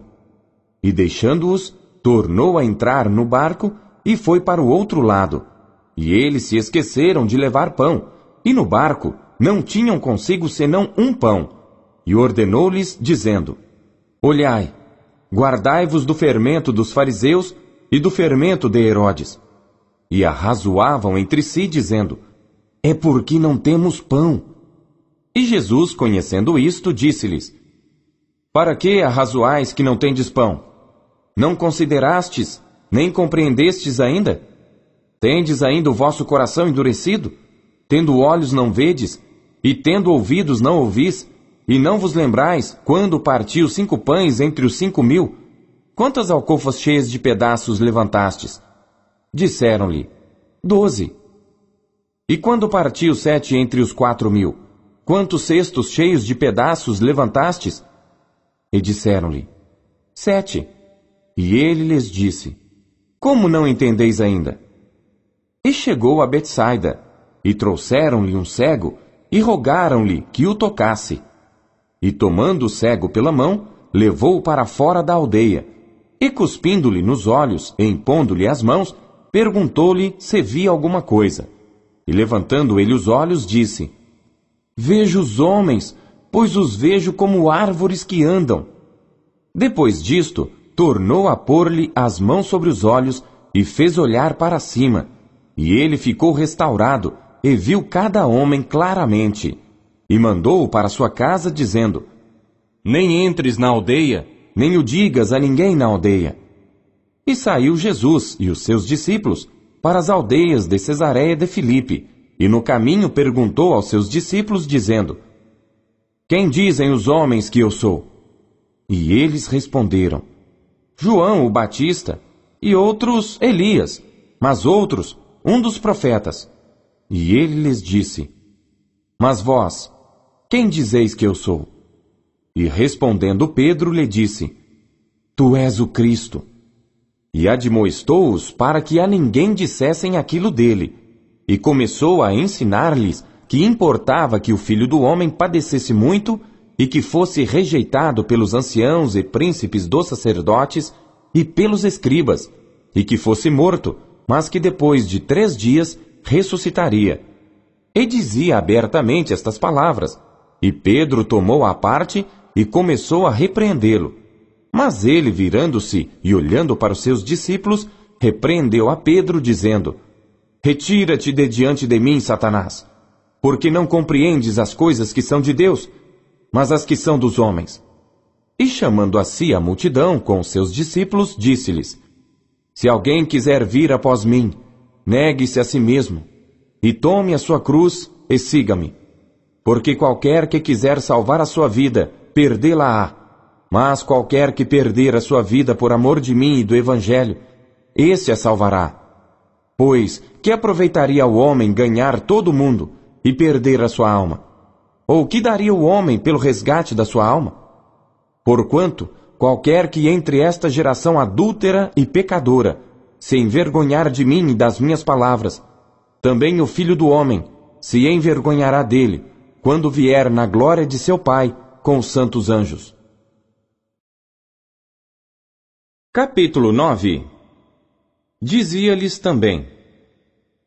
E deixando-os, tornou a entrar no barco e foi para o outro lado. E eles se esqueceram de levar pão, e no barco não tinham consigo senão um pão. E ordenou-lhes, dizendo: Olhai, guardai-vos do fermento dos fariseus e do fermento de Herodes. E arrazoavam entre si, dizendo: É porque não temos pão. E Jesus, conhecendo isto, disse-lhes: Para que arrazoais que não tendes pão? Não considerastes, nem compreendestes ainda? Tendes ainda o vosso coração endurecido? Tendo olhos não vedes, e tendo ouvidos não ouvis, e não vos lembrais, quando parti os 5 pães entre os 5.000? Quantas alcofas cheias de pedaços levantastes? Disseram-lhe: 12. E quando parti os 7 entre os 4.000? Quantos cestos cheios de pedaços levantastes? E disseram-lhe: 7. E ele lhes disse: Como não entendeis ainda? E chegou a Betsaida, e trouxeram-lhe um cego, e rogaram-lhe que o tocasse. E tomando o cego pela mão, levou-o para fora da aldeia, e cuspindo-lhe nos olhos, e impondo-lhe as mãos, perguntou-lhe se via alguma coisa. E levantando ele os olhos, disse: Vejo os homens, pois os vejo como árvores que andam. Depois disto, tornou a pôr-lhe as mãos sobre os olhos, e fez olhar para cima. E ele ficou restaurado, e viu cada homem claramente. E mandou-o para sua casa, dizendo: Nem entres na aldeia, nem o digas a ninguém na aldeia. E saiu Jesus e os seus discípulos para as aldeias de Cesareia de Filipe, e no caminho perguntou aos seus discípulos, dizendo: Quem dizem os homens que eu sou? E eles responderam: João o Batista, e outros Elias, mas outros um dos profetas. E ele lhes disse: Mas vós, quem dizeis que eu sou? E respondendo Pedro lhe disse: Tu és o Cristo. E admoestou-os para que a ninguém dissessem aquilo dele, e começou a ensinar-lhes que importava que o Filho do Homem padecesse muito, e que fosse rejeitado pelos anciãos e príncipes dos sacerdotes e pelos escribas, e que fosse morto, mas que depois de 3 dias ressuscitaria. E dizia abertamente estas palavras, e Pedro tomou à parte e começou a repreendê-lo. Mas ele, virando-se e olhando para os seus discípulos, repreendeu a Pedro, dizendo: Retira-te de diante de mim, Satanás, porque não compreendes as coisas que são de Deus, mas as que são dos homens. E chamando a si a multidão com os seus discípulos, disse-lhes: Se alguém quiser vir após mim, negue-se a si mesmo, e tome a sua cruz e siga-me. Porque qualquer que quiser salvar a sua vida, perdê-la-á. Mas qualquer que perder a sua vida por amor de mim e do Evangelho, esse a salvará. Pois, que aproveitaria o homem ganhar todo o mundo e perder a sua alma? Ou que daria o homem pelo resgate da sua alma? Porquanto, qualquer que entre esta geração adúltera e pecadora se envergonhar de mim e das minhas palavras, também o Filho do Homem se envergonhará dele, quando vier na glória de seu Pai com os santos anjos. Capítulo 9. Dizia-lhes também: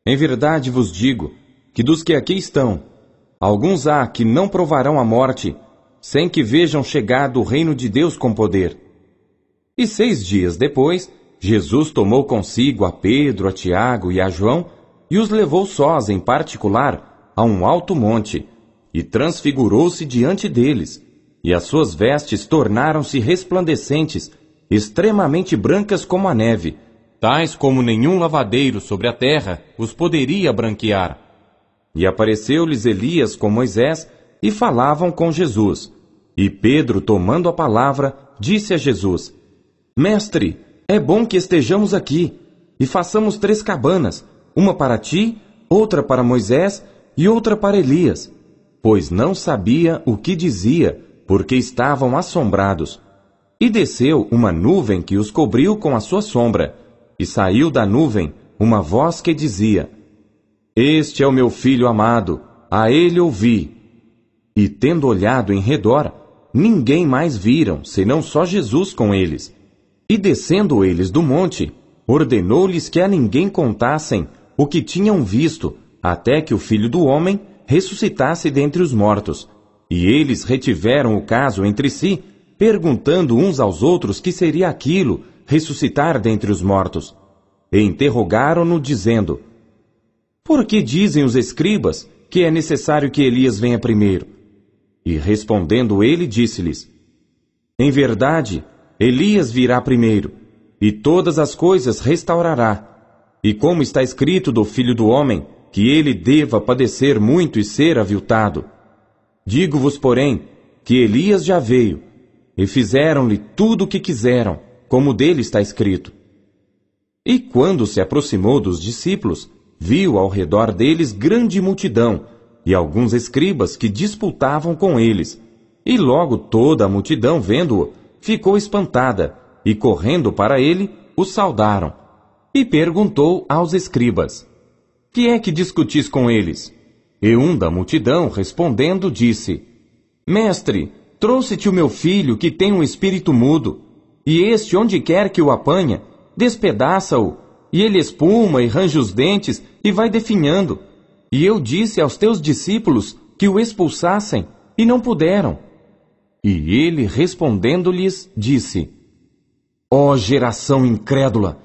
Em verdade vos digo, que dos que aqui estão, alguns há que não provarão a morte, sem que vejam chegado o reino de Deus com poder. E 6 dias depois, Jesus tomou consigo a Pedro, a Tiago e a João, e os levou sós, em particular, a um alto monte, e transfigurou-se diante deles, e as suas vestes tornaram-se resplandecentes, extremamente brancas como a neve, tais como nenhum lavadeiro sobre a terra os poderia branquear. E apareceu-lhes Elias com Moisés, e falavam com Jesus. E Pedro, tomando a palavra, disse a Jesus: Mestre, é bom que estejamos aqui, e façamos 3 cabanas, uma para ti, outra para Moisés e outra para Elias. Pois não sabia o que dizia, porque estavam assombrados. E desceu uma nuvem que os cobriu com a sua sombra, e saiu da nuvem uma voz que dizia: Este é o meu filho amado, a ele ouvi. E tendo olhado em redor, ninguém mais viram, senão só Jesus com eles. E descendo eles do monte, ordenou-lhes que a ninguém contassem o que tinham visto, até que o Filho do Homem ressuscitasse dentre os mortos. E eles retiveram o caso entre si, perguntando uns aos outros que seria aquilo, ressuscitar dentre os mortos. E interrogaram-no, dizendo: Por que dizem os escribas que é necessário que Elias venha primeiro? E respondendo ele, disse-lhes: Em verdade, Elias virá primeiro, e todas as coisas restaurará. E como está escrito do Filho do Homem, que ele deva padecer muito e ser aviltado. Digo-vos, porém, que Elias já veio, e fizeram-lhe tudo o que quiseram, como dele está escrito. E quando se aproximou dos discípulos, viu ao redor deles grande multidão, e alguns escribas que disputavam com eles. E logo toda a multidão, vendo-o, ficou espantada, e correndo para ele, o saudaram. E perguntou aos escribas: Que é que discutis com eles? E um da multidão, respondendo, disse: Mestre, trouxe-te o meu filho, que tem um espírito mudo, e este, onde quer que o apanha, despedaça-o, e ele espuma e range os dentes, e vai definhando. E eu disse aos teus discípulos que o expulsassem, e não puderam. E ele, respondendo-lhes, disse: Ó geração incrédula,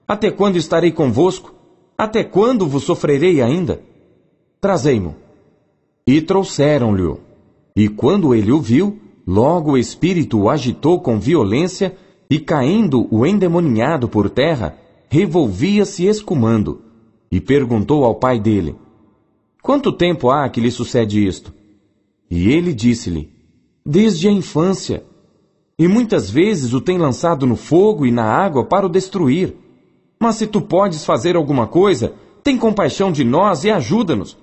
até quando estarei convosco? Até quando vos sofrerei ainda? Trazei-mo. E trouxeram-lhe-o. E quando ele o viu, logo o espírito o agitou com violência, e caindo o endemoninhado por terra, revolvia-se escumando. E perguntou ao pai dele: Quanto tempo há que lhe sucede isto? E ele disse-lhe: Desde a infância. E muitas vezes o tem lançado no fogo e na água para o destruir. Mas se tu podes fazer alguma coisa, tem compaixão de nós e ajuda-nos.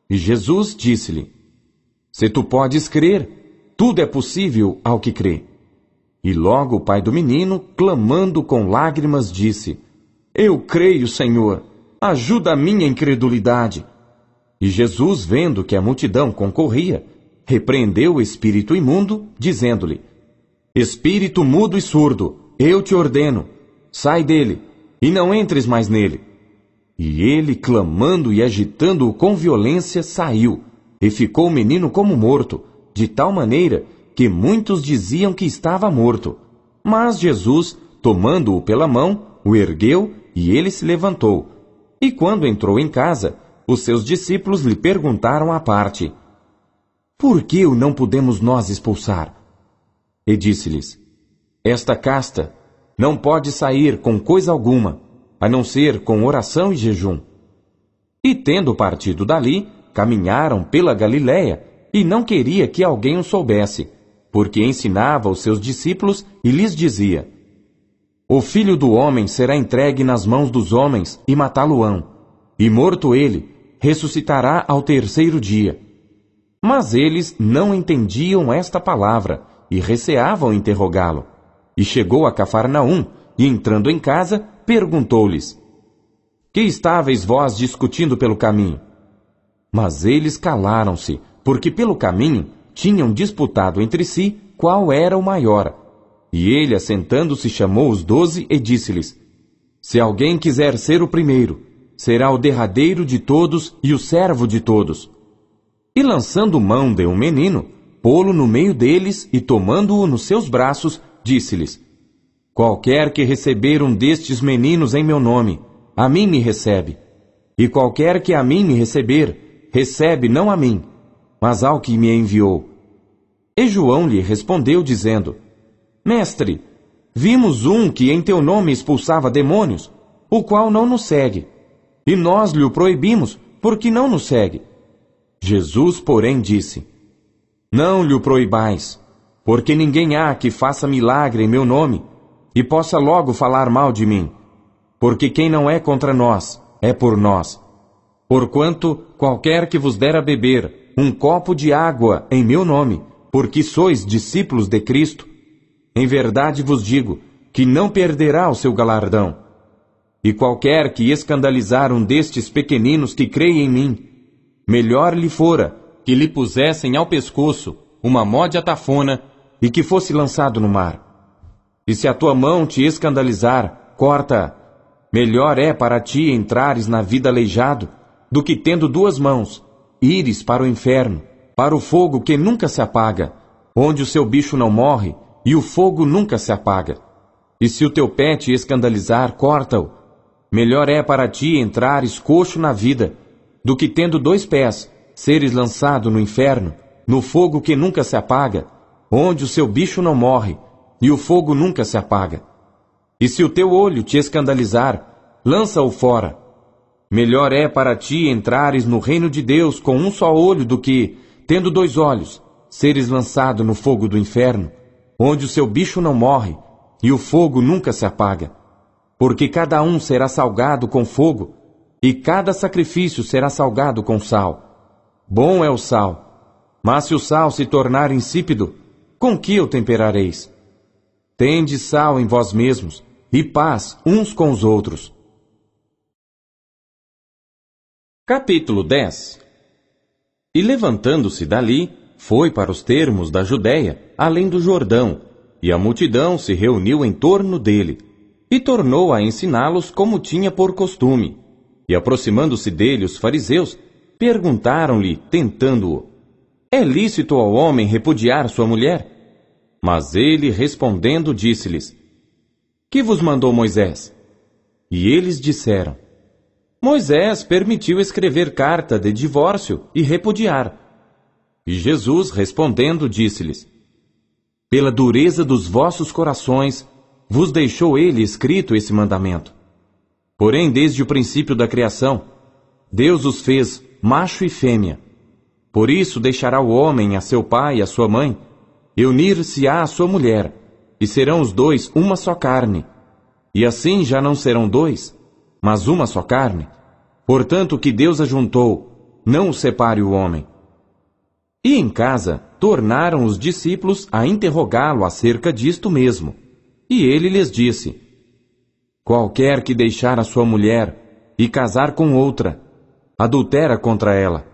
E Jesus disse-lhe: Se tu podes crer, tudo é possível ao que crê. E logo o pai do menino, clamando com lágrimas, disse: Eu creio, Senhor, ajuda a minha incredulidade. E Jesus, vendo que a multidão concorria, repreendeu o espírito imundo, dizendo-lhe: Espírito mudo e surdo, eu te ordeno, sai dele, e não entres mais nele. E ele, clamando e agitando-o com violência, saiu, e ficou o menino como morto, de tal maneira que muitos diziam que estava morto. Mas Jesus, tomando-o pela mão, o ergueu, e ele se levantou. E quando entrou em casa, os seus discípulos lhe perguntaram à parte: Por que o não podemos nós expulsar? E disse-lhes: Esta casta não pode sair com coisa alguma, a não ser com oração e jejum. E tendo partido dali, caminharam pela Galiléia, e não queria que alguém o soubesse, porque ensinava os seus discípulos e lhes dizia: O Filho do Homem será entregue nas mãos dos homens e matá-lo-ão, e morto ele, ressuscitará ao 3º dia. Mas eles não entendiam esta palavra, e receavam interrogá-lo. E chegou a Cafarnaum, e entrando em casa, perguntou-lhes: Que estáveis vós discutindo pelo caminho? Mas eles calaram-se, porque pelo caminho tinham disputado entre si qual era o maior. E ele, assentando-se, chamou os 12 e disse-lhes: Se alguém quiser ser o primeiro, será o derradeiro de todos e o servo de todos. E lançando mão de um menino, pô-lo no meio deles e tomando-o nos seus braços, disse-lhes: Qualquer que receber um destes meninos em meu nome, a mim me recebe. E qualquer que a mim me receber, recebe não a mim, mas ao que me enviou. E João lhe respondeu, dizendo: Mestre, vimos um que em teu nome expulsava demônios, o qual não nos segue. E nós lhe o proibimos, porque não nos segue. Jesus, porém, disse: Não lhe proibais, porque ninguém há que faça milagre em meu nome e possa logo falar mal de mim, porque quem não é contra nós, é por nós. Porquanto, qualquer que vos der a beber um copo de água em meu nome, porque sois discípulos de Cristo, em verdade vos digo que não perderá o seu galardão. E qualquer que escandalizar um destes pequeninos que creem em mim, melhor lhe fora que lhe pusessem ao pescoço uma mó de atafona e que fosse lançado no mar. E se a tua mão te escandalizar, corta-a. Melhor é para ti entrares na vida aleijado, do que tendo duas mãos, ires para o inferno, para o fogo que nunca se apaga, onde o seu bicho não morre, e o fogo nunca se apaga. E se o teu pé te escandalizar, corta-o. Melhor é para ti entrares coxo na vida, do que tendo dois pés, seres lançado no inferno, no fogo que nunca se apaga, onde o seu bicho não morre, e o fogo nunca se apaga. E se o teu olho te escandalizar, lança-o fora. Melhor é para ti entrares no reino de Deus com um só olho do que, tendo dois olhos, seres lançado no fogo do inferno, onde o seu bicho não morre, e o fogo nunca se apaga. Porque cada um será salgado com fogo, e cada sacrifício será salgado com sal. Bom é o sal, mas se o sal se tornar insípido, com que o temperareis? Tende sal em vós mesmos, e paz uns com os outros. Capítulo 10. E levantando-se dali, foi para os termos da Judéia, além do Jordão, e a multidão se reuniu em torno dele, e tornou a ensiná-los como tinha por costume. E aproximando-se dele os fariseus, perguntaram-lhe, tentando-o: É lícito ao homem repudiar sua mulher? Mas ele, respondendo, disse-lhes: Que vos mandou Moisés? E eles disseram: Moisés permitiu escrever carta de divórcio e repudiar. E Jesus, respondendo, disse-lhes: Pela dureza dos vossos corações, vos deixou ele escrito esse mandamento. Porém, desde o princípio da criação, Deus os fez macho e fêmea. Por isso deixará o homem a seu pai e a sua mãe, e unir-se-á à sua mulher, e serão os dois uma só carne. E assim já não serão dois, mas uma só carne. Portanto, o que Deus ajuntou, não o separe o homem. E em casa, tornaram os discípulos a interrogá-lo acerca disto mesmo. E ele lhes disse: Qualquer que deixar a sua mulher e casar com outra, adultera contra ela.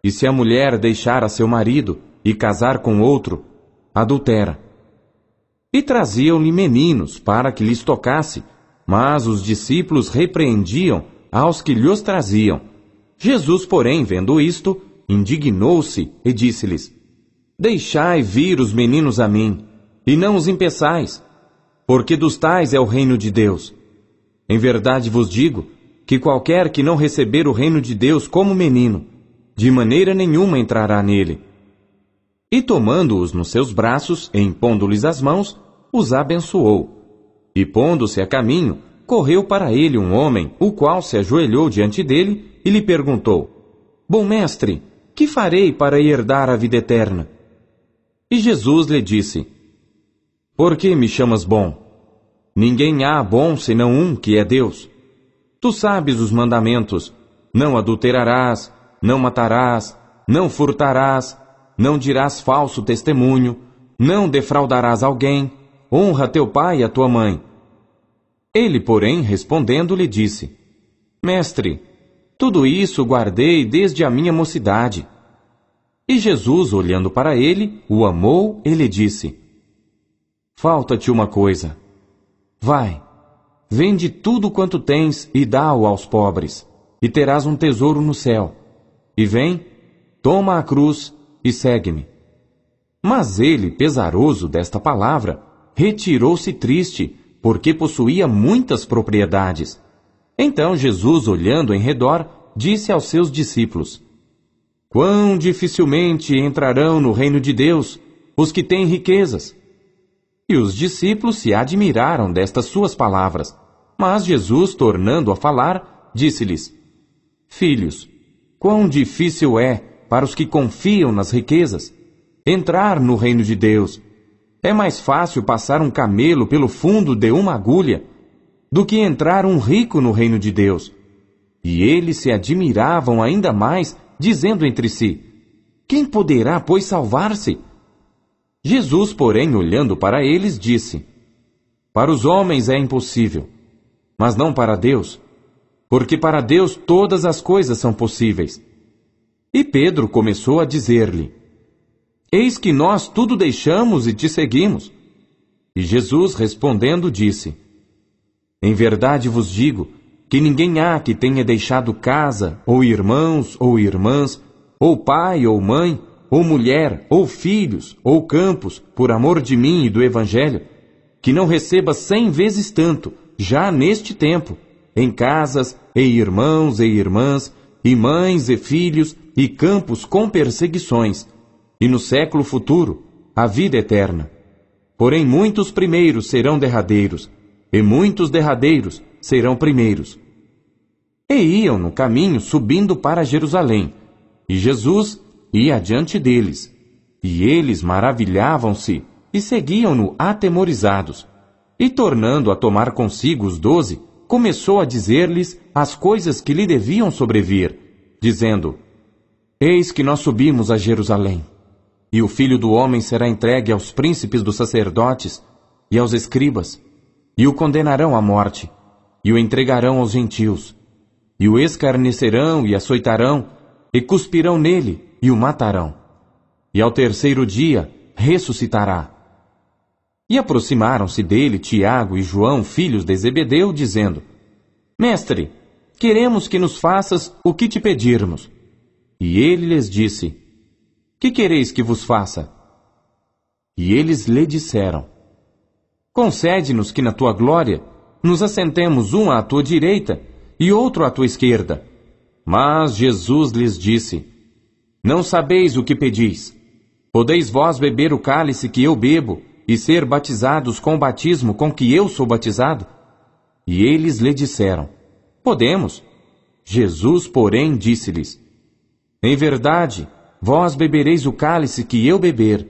E se a mulher deixar a seu marido e casar com outro, adultera. E traziam-lhe meninos para que lhes tocasse, mas os discípulos repreendiam aos que lhos traziam. Jesus, porém, vendo isto, indignou-se e disse-lhes: Deixai vir os meninos a mim, e não os impeçais, porque dos tais é o reino de Deus. Em verdade vos digo que qualquer que não receber o reino de Deus como menino, de maneira nenhuma entrará nele. E tomando-os nos seus braços, e impondo-lhes as mãos, os abençoou. E pondo-se a caminho, correu para ele um homem, o qual se ajoelhou diante dele e lhe perguntou: Bom mestre, que farei para herdar a vida eterna? E Jesus lhe disse: Por que me chamas bom? Ninguém há bom senão um, que é Deus. Tu sabes os mandamentos: não adulterarás, não matarás, não furtarás, não dirás falso testemunho, não defraudarás alguém, honra teu pai e a tua mãe. Ele, porém, respondendo, lhe disse: Mestre, tudo isso guardei desde a minha mocidade. E Jesus, olhando para ele, o amou e lhe disse: Falta-te uma coisa. Vai, vende tudo quanto tens e dá-o aos pobres, e terás um tesouro no céu. E vem, toma a cruz e segue-me. Mas ele, pesaroso desta palavra, retirou-se triste, porque possuía muitas propriedades. Então Jesus, olhando em redor, disse aos seus discípulos: Quão dificilmente entrarão no reino de Deus os que têm riquezas! E os discípulos se admiraram destas suas palavras. Mas Jesus, tornando a falar, disse-lhes: Filhos, quão difícil é para os que confiam nas riquezas entrar no reino de Deus. É mais fácil passar um camelo pelo fundo de uma agulha do que entrar um rico no reino de Deus. E eles se admiravam ainda mais, dizendo entre si: quem poderá, pois, salvar-se? Jesus, porém, olhando para eles, disse: para os homens é impossível, mas não para Deus, porque para Deus todas as coisas são possíveis. E Pedro começou a dizer-lhe: eis que nós tudo deixamos e te seguimos. E Jesus, respondendo, disse: em verdade vos digo que ninguém há que tenha deixado casa, ou irmãos, ou irmãs, ou pai, ou mãe, ou mulher, ou filhos, ou campos, por amor de mim e do Evangelho, que não receba 100 vezes tanto, já neste tempo, em casas, e irmãos e irmãs, e mães e filhos, e campos com perseguições, e no século futuro, a vida eterna. Porém muitos primeiros serão derradeiros, e muitos derradeiros serão primeiros. E iam no caminho subindo para Jerusalém, e Jesus ia adiante deles, e eles maravilhavam-se, e seguiam-no atemorizados. E tornando a tomar consigo os 12, começou a dizer-lhes as coisas que lhe deviam sobrevir, dizendo: eis que nós subimos a Jerusalém, e o Filho do Homem será entregue aos príncipes dos sacerdotes e aos escribas, e o condenarão à morte, e o entregarão aos gentios, e o escarnecerão e açoitarão, e cuspirão nele, e o matarão. E ao terceiro dia ressuscitará. E aproximaram-se dele Tiago e João, filhos de Zebedeu, dizendo: mestre, queremos que nos faças o que te pedirmos. E ele lhes disse: que quereis que vos faça? E eles lhe disseram: concede-nos que na tua glória nos assentemos um à tua direita e outro à tua esquerda. Mas Jesus lhes disse: não sabeis o que pedis. Podeis vós beber o cálice que eu bebo e ser batizados com o batismo com que eu sou batizado? E eles lhe disseram: podemos. Jesus, porém, disse-lhes: em verdade, vós bebereis o cálice que eu beber,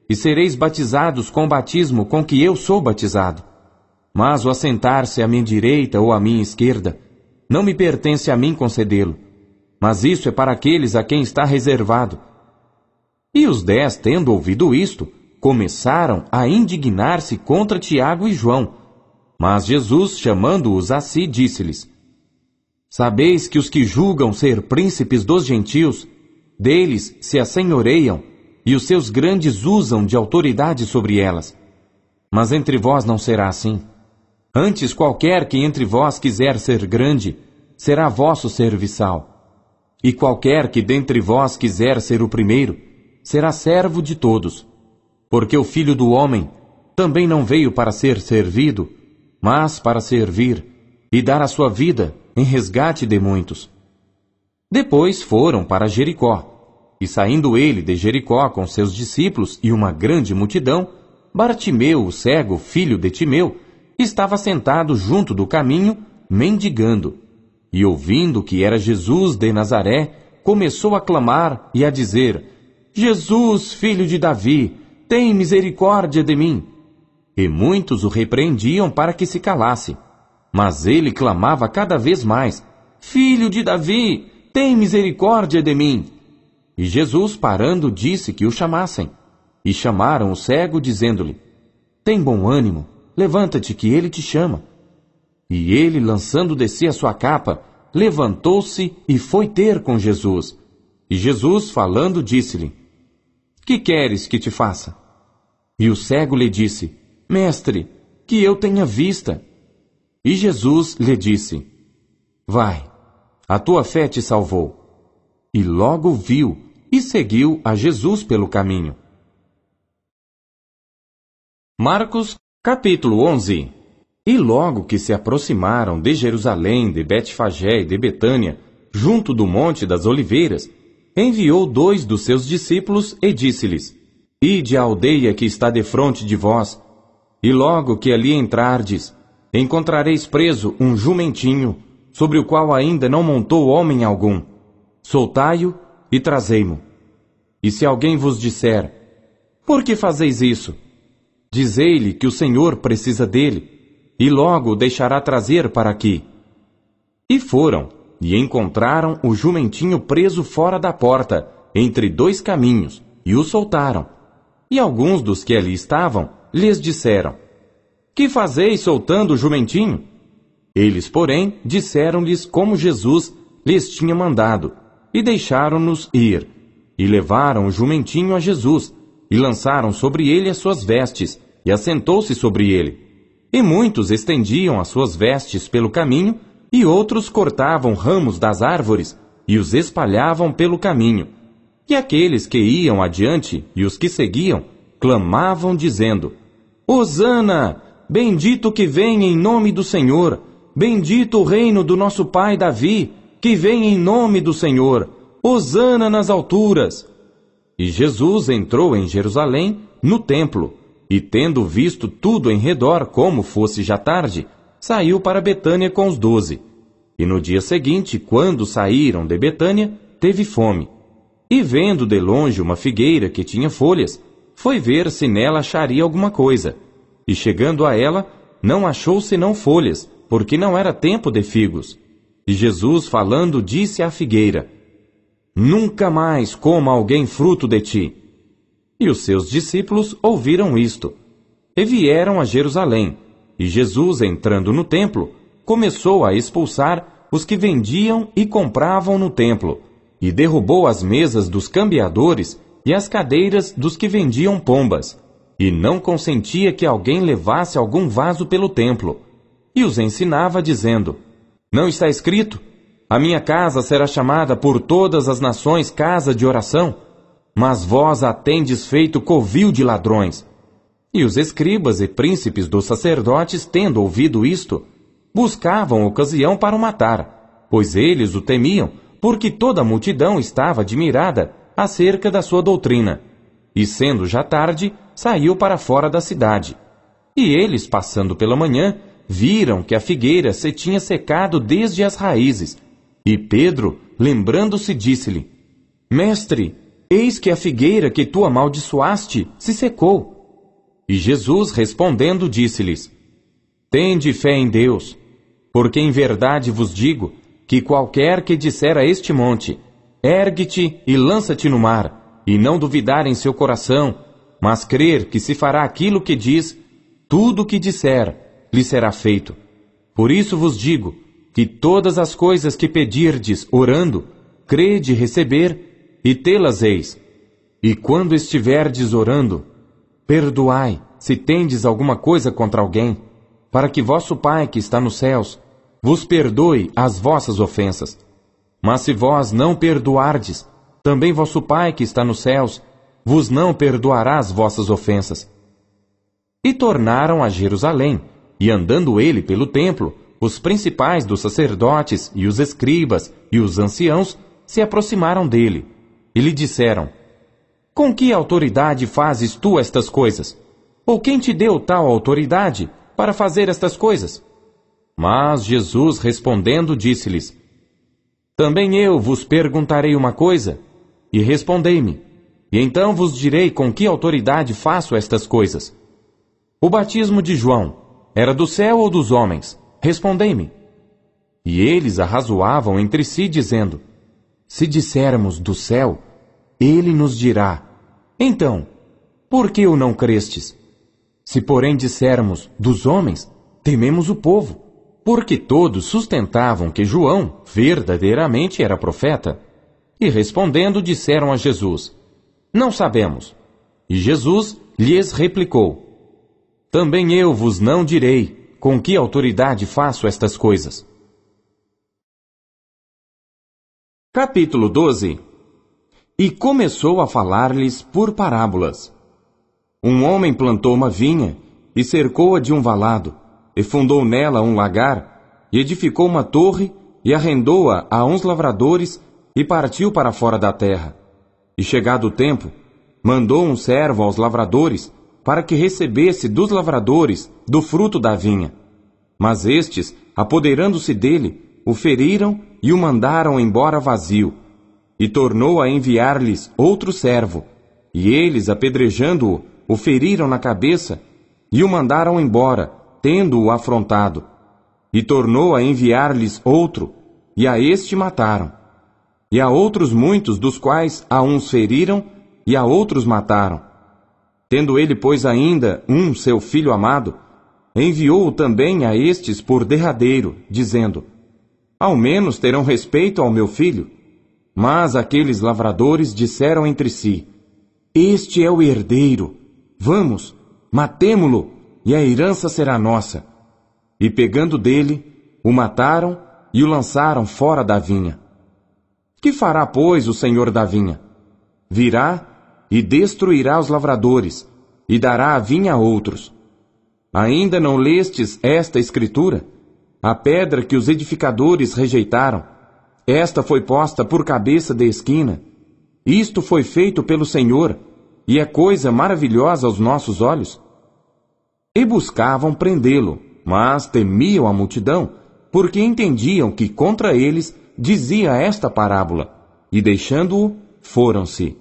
e sereis batizados com o batismo com que eu sou batizado. Mas o assentar-se à minha direita ou à minha esquerda, não me pertence a mim concedê-lo, mas isso é para aqueles a quem está reservado. E os 10, tendo ouvido isto, começaram a indignar-se contra Tiago e João. Mas Jesus, chamando-os a si, disse-lhes: sabeis que os que julgam ser príncipes dos gentios, deles se assenhoreiam, e os seus grandes usam de autoridade sobre elas. Mas entre vós não será assim. Antes, qualquer que entre vós quiser ser grande, será vosso serviçal. E qualquer que dentre vós quiser ser o primeiro, será servo de todos. Porque o Filho do Homem também não veio para ser servido, mas para servir e dar a sua vida em resgate de muitos. Depois foram para Jericó, e saindo ele de Jericó com seus discípulos e uma grande multidão, Bartimeu, o cego, filho de Timeu, estava sentado junto do caminho, mendigando. E ouvindo que era Jesus de Nazaré, começou a clamar e a dizer: Jesus, filho de Davi, tem misericórdia de mim. E muitos o repreendiam para que se calasse. Mas ele clamava cada vez mais: Filho de Davi, tem misericórdia de mim. E Jesus, parando, disse que o chamassem. E chamaram o cego, dizendo-lhe: Tem bom ânimo, levanta-te que ele te chama. E ele, lançando de si a sua capa, levantou-se e foi ter com Jesus. E Jesus, falando, disse-lhe: Que queres que te faça? E o cego lhe disse: Mestre, que eu tenha vista. E Jesus lhe disse: Vai, a tua fé te salvou. E logo viu e seguiu a Jesus pelo caminho. Marcos, capítulo 11. E logo que se aproximaram de Jerusalém, de Betfagé e de Betânia, junto do Monte das Oliveiras, enviou 2 dos seus discípulos e disse-lhes: Ide à aldeia que está defronte de vós, e logo que ali entrardes, encontrareis preso um jumentinho, sobre o qual ainda não montou homem algum. Soltai-o e trazei-mo. E se alguém vos disser: Por que fazeis isso? Dizei-lhe que o Senhor precisa dele, e logo o deixará trazer para aqui. E foram, e encontraram o jumentinho preso fora da porta, entre dois caminhos, e o soltaram. E alguns dos que ali estavam lhes disseram: Que fazeis soltando o jumentinho? Eles, porém, disseram-lhes como Jesus lhes tinha mandado, e deixaram-nos ir. E levaram o jumentinho a Jesus, e lançaram sobre ele as suas vestes, e assentou-se sobre ele. E muitos estendiam as suas vestes pelo caminho, e outros cortavam ramos das árvores, e os espalhavam pelo caminho. E aqueles que iam adiante, e os que seguiam, clamavam dizendo: Hosana! Bendito que vem em nome do Senhor! Bendito o reino do nosso pai Davi, que vem em nome do Senhor! Hosana nas alturas! E Jesus entrou em Jerusalém, no templo, e tendo visto tudo em redor como fosse já tarde, saiu para Betânia com os 12. E no dia seguinte, quando saíram de Betânia, teve fome. E vendo de longe uma figueira que tinha folhas, foi ver se nela acharia alguma coisa. E chegando a ela, não achou senão folhas, porque não era tempo de figos. E Jesus, falando, disse à figueira: Nunca mais coma alguém fruto de ti. E os seus discípulos ouviram isto. E vieram a Jerusalém. E Jesus, entrando no templo, começou a expulsar os que vendiam e compravam no templo, e derrubou as mesas dos cambiadores e as cadeiras dos que vendiam pombas, e não consentia que alguém levasse algum vaso pelo templo. E os ensinava, dizendo: Não está escrito: A minha casa será chamada por todas as nações casa de oração? Mas vós a tendes feito covil de ladrões. E os escribas e príncipes dos sacerdotes, tendo ouvido isto, buscavam ocasião para o matar, pois eles o temiam, porque toda a multidão estava admirada acerca da sua doutrina. E sendo já tarde, saiu para fora da cidade. E eles, passando pela manhã, viram que a figueira se tinha secado desde as raízes. E Pedro, lembrando-se, disse-lhe: Mestre, eis que a figueira que tu amaldiçoaste se secou. E Jesus, respondendo, disse-lhes: Tende fé em Deus, porque em verdade vos digo que qualquer que disser a este monte: Ergue-te e lança-te no mar, e não duvidar em seu coração, mas crer que se fará aquilo que diz, tudo o que disser lhe será feito. Por isso vos digo que todas as coisas que pedirdes orando, crede receber, e tê-las eis. E quando estiverdes orando, perdoai, se tendes alguma coisa contra alguém, para que vosso Pai que está nos céus vos perdoe as vossas ofensas. Mas se vós não perdoardes, também vosso Pai que está nos céus vos não perdoará as vossas ofensas. E tornaram a Jerusalém, e andando ele pelo templo, os principais dos sacerdotes e os escribas e os anciãos se aproximaram dele, e lhe disseram: Com que autoridade fazes tu estas coisas? Ou quem te deu tal autoridade para fazer estas coisas? Mas Jesus, respondendo, disse-lhes: Também eu vos perguntarei uma coisa, e respondei-me, e então vos direi com que autoridade faço estas coisas. O batismo de João era do céu ou dos homens? Respondei-me. E eles arrazoavam entre si, dizendo: Se dissermos do céu, ele nos dirá: Então, por que o não crestes? Se porém dissermos dos homens, tememos o povo, porque todos sustentavam que João verdadeiramente era profeta. E respondendo, disseram a Jesus: Não sabemos. E Jesus lhes replicou: Também eu vos não direi com que autoridade faço estas coisas. Capítulo 12. E começou a falar-lhes por parábolas. Um homem plantou uma vinha, e cercou-a de um valado, e fundou nela um lagar, e edificou uma torre, e arrendou-a a uns lavradores, e partiu para fora da terra. E chegado o tempo, mandou um servo aos lavradores, para que recebesse dos lavradores do fruto da vinha. Mas estes, apoderando-se dele, o feriram e o mandaram embora vazio. E tornou a enviar-lhes outro servo, E eles, apedrejando-o, o feriram na cabeça e o mandaram embora, tendo-o afrontado. E tornou a enviar-lhes outro, e a este mataram. E a outros muitos, dos quais a uns feriram, e a outros mataram. Tendo ele, pois, ainda seu filho amado, enviou-o também a estes por derradeiro, dizendo: ao menos terão respeito ao meu filho. Mas aqueles lavradores disseram entre si: este é o herdeiro. Vamos, matemo-lo, e a herança será nossa. E pegando dele, o mataram e o lançaram fora da vinha. Que fará, pois, o senhor da vinha? Virá e destruirá os lavradores, e dará a vinha a outros. Ainda não lestes esta escritura? A pedra que os edificadores rejeitaram, esta foi posta por cabeça de esquina. Isto foi feito pelo Senhor, e é coisa maravilhosa aos nossos olhos. E buscavam prendê-lo, mas temiam a multidão, porque entendiam que contra eles dizia esta parábola, e deixando-o, foram-se.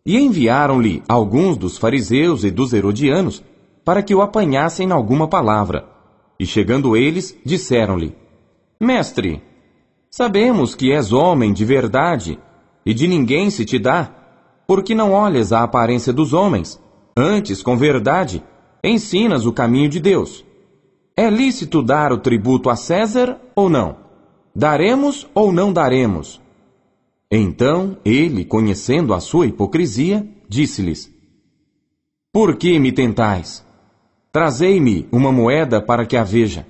E enviaram-lhe alguns dos fariseus e dos herodianos, para que o apanhassem em alguma palavra. E chegando eles, disseram-lhe: mestre, sabemos que és homem de verdade, e de ninguém se te dá, porque não olhas a aparência dos homens, antes, com verdade, ensinas o caminho de Deus. É lícito dar o tributo a César ou não? Daremos ou não daremos? Então ele, conhecendo a sua hipocrisia, disse-lhes: por que me tentais? Trazei-me uma moeda para que a veja.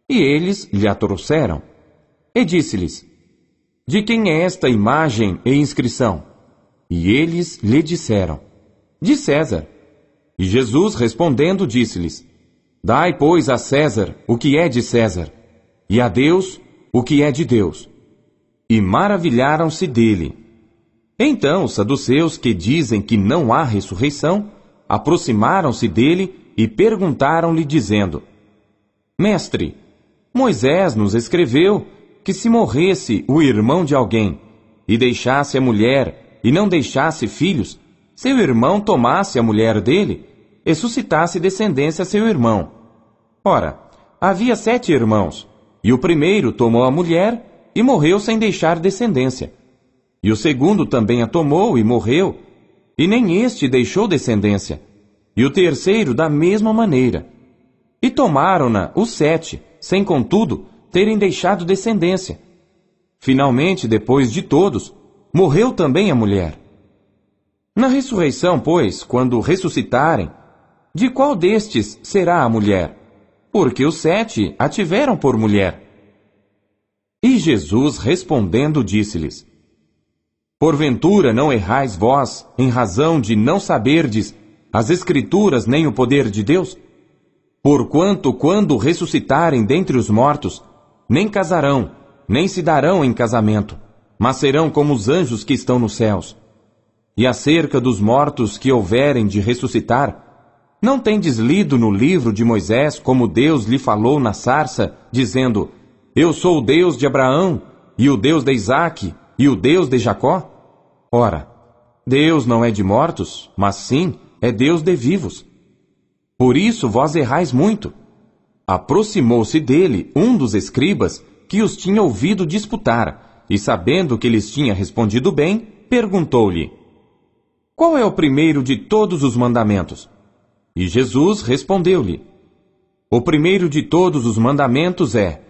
E eles lhe a trouxeram. E disse-lhes: de quem é esta imagem e inscrição? E eles lhe disseram: de César. E Jesus, respondendo, disse-lhes: dai, pois, a César o que é de César, e a Deus o que é de Deus. E maravilharam-se dele. Então os saduceus, que dizem que não há ressurreição, aproximaram-se dele e perguntaram-lhe, dizendo: mestre, Moisés nos escreveu que se morresse o irmão de alguém, e deixasse a mulher, e não deixasse filhos, seu irmão tomasse a mulher dele, e suscitasse descendência a seu irmão. Ora, havia 7 irmãos, e o primeiro tomou a mulher, e morreu sem deixar descendência. E o segundo também a tomou, e morreu, e nem este deixou descendência. E o terceiro da mesma maneira. E tomaram-na os 7, sem contudo terem deixado descendência. Finalmente, depois de todos, morreu também a mulher. Na ressurreição, pois, quando ressuscitarem, de qual destes será a mulher? Porque os 7 a tiveram por mulher. E Jesus, respondendo, disse-lhes: porventura não errais vós, em razão de não saberdes as Escrituras nem o poder de Deus? Porquanto, quando ressuscitarem dentre os mortos, nem casarão, nem se darão em casamento, mas serão como os anjos que estão nos céus. E acerca dos mortos que houverem de ressuscitar, não tendes lido no livro de Moisés como Deus lhe falou na sarça, dizendo: eu sou o Deus de Abraão, e o Deus de Isaque, e o Deus de Jacó? Ora, Deus não é de mortos, mas sim é Deus de vivos. Por isso vós errais muito. Aproximou-se dele um dos escribas que os tinha ouvido disputar, e sabendo que lhes tinha respondido bem, perguntou-lhe: qual é o primeiro de todos os mandamentos? E Jesus respondeu-lhe: o primeiro de todos os mandamentos é: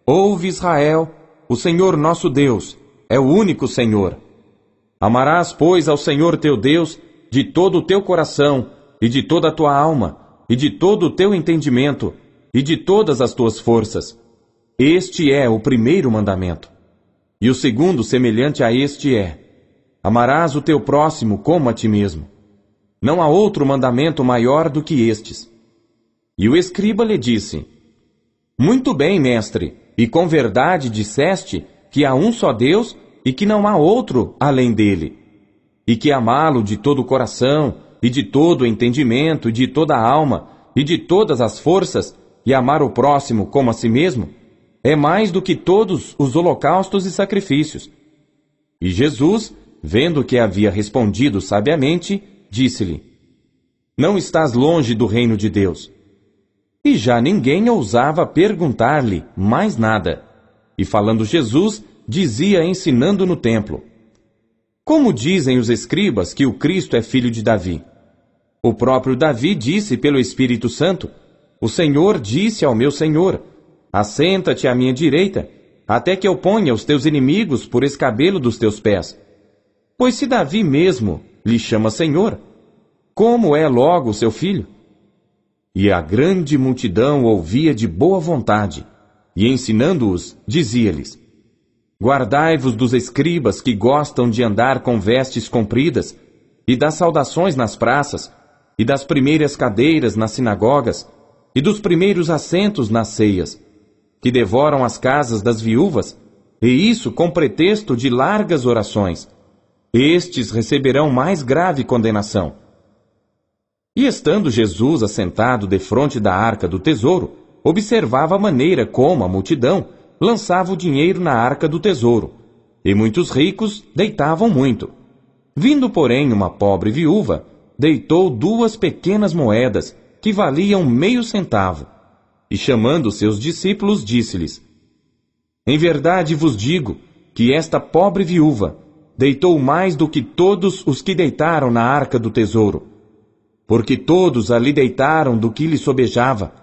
ouve, Israel, o Senhor nosso Deus é o único Senhor. Amarás, pois, ao Senhor teu Deus de todo o teu coração, e de toda a tua alma, e de todo o teu entendimento, e de todas as tuas forças. Este é o primeiro mandamento. E o segundo, semelhante a este, é: amarás o teu próximo como a ti mesmo. Não há outro mandamento maior do que estes. E o escriba lhe disse: muito bem, mestre, e com verdade disseste que há um só Deus e que não há outro além dele, e que amá-lo de todo o coração, e de todo o entendimento, e de toda a alma, e de todas as forças, e amar o próximo como a si mesmo, é mais do que todos os holocaustos e sacrifícios. E Jesus, vendo que havia respondido sabiamente, disse-lhe: Não estás longe do reino de Deus. E já ninguém ousava perguntar-lhe mais nada. E falando Jesus, dizia ensinando no templo: Como dizem os escribas que o Cristo é filho de Davi? O próprio Davi disse pelo Espírito Santo: O Senhor disse ao meu Senhor: Assenta-te à minha direita, até que eu ponha os teus inimigos por escabelo dos teus pés. Pois se Davi mesmo lhe chama Senhor, como é logo seu filho? E a grande multidão ouvia de boa vontade, e ensinando-os, dizia-lhes: Guardai-vos dos escribas que gostam de andar com vestes compridas, e das saudações nas praças, e das primeiras cadeiras nas sinagogas, e dos primeiros assentos nas ceias, que devoram as casas das viúvas, e isso com pretexto de largas orações. Estes receberão mais grave condenação. E estando Jesus assentado defronte da arca do tesouro, observava a maneira como a multidão lançava o dinheiro na arca do tesouro, e muitos ricos deitavam muito. Vindo, porém, uma pobre viúva, deitou 2 pequenas moedas, que valiam meio centavo, e chamando seus discípulos, disse-lhes: Em verdade vos digo que esta pobre viúva deitou mais do que todos os que deitaram na arca do tesouro, porque todos ali deitaram do que lhe sobejava,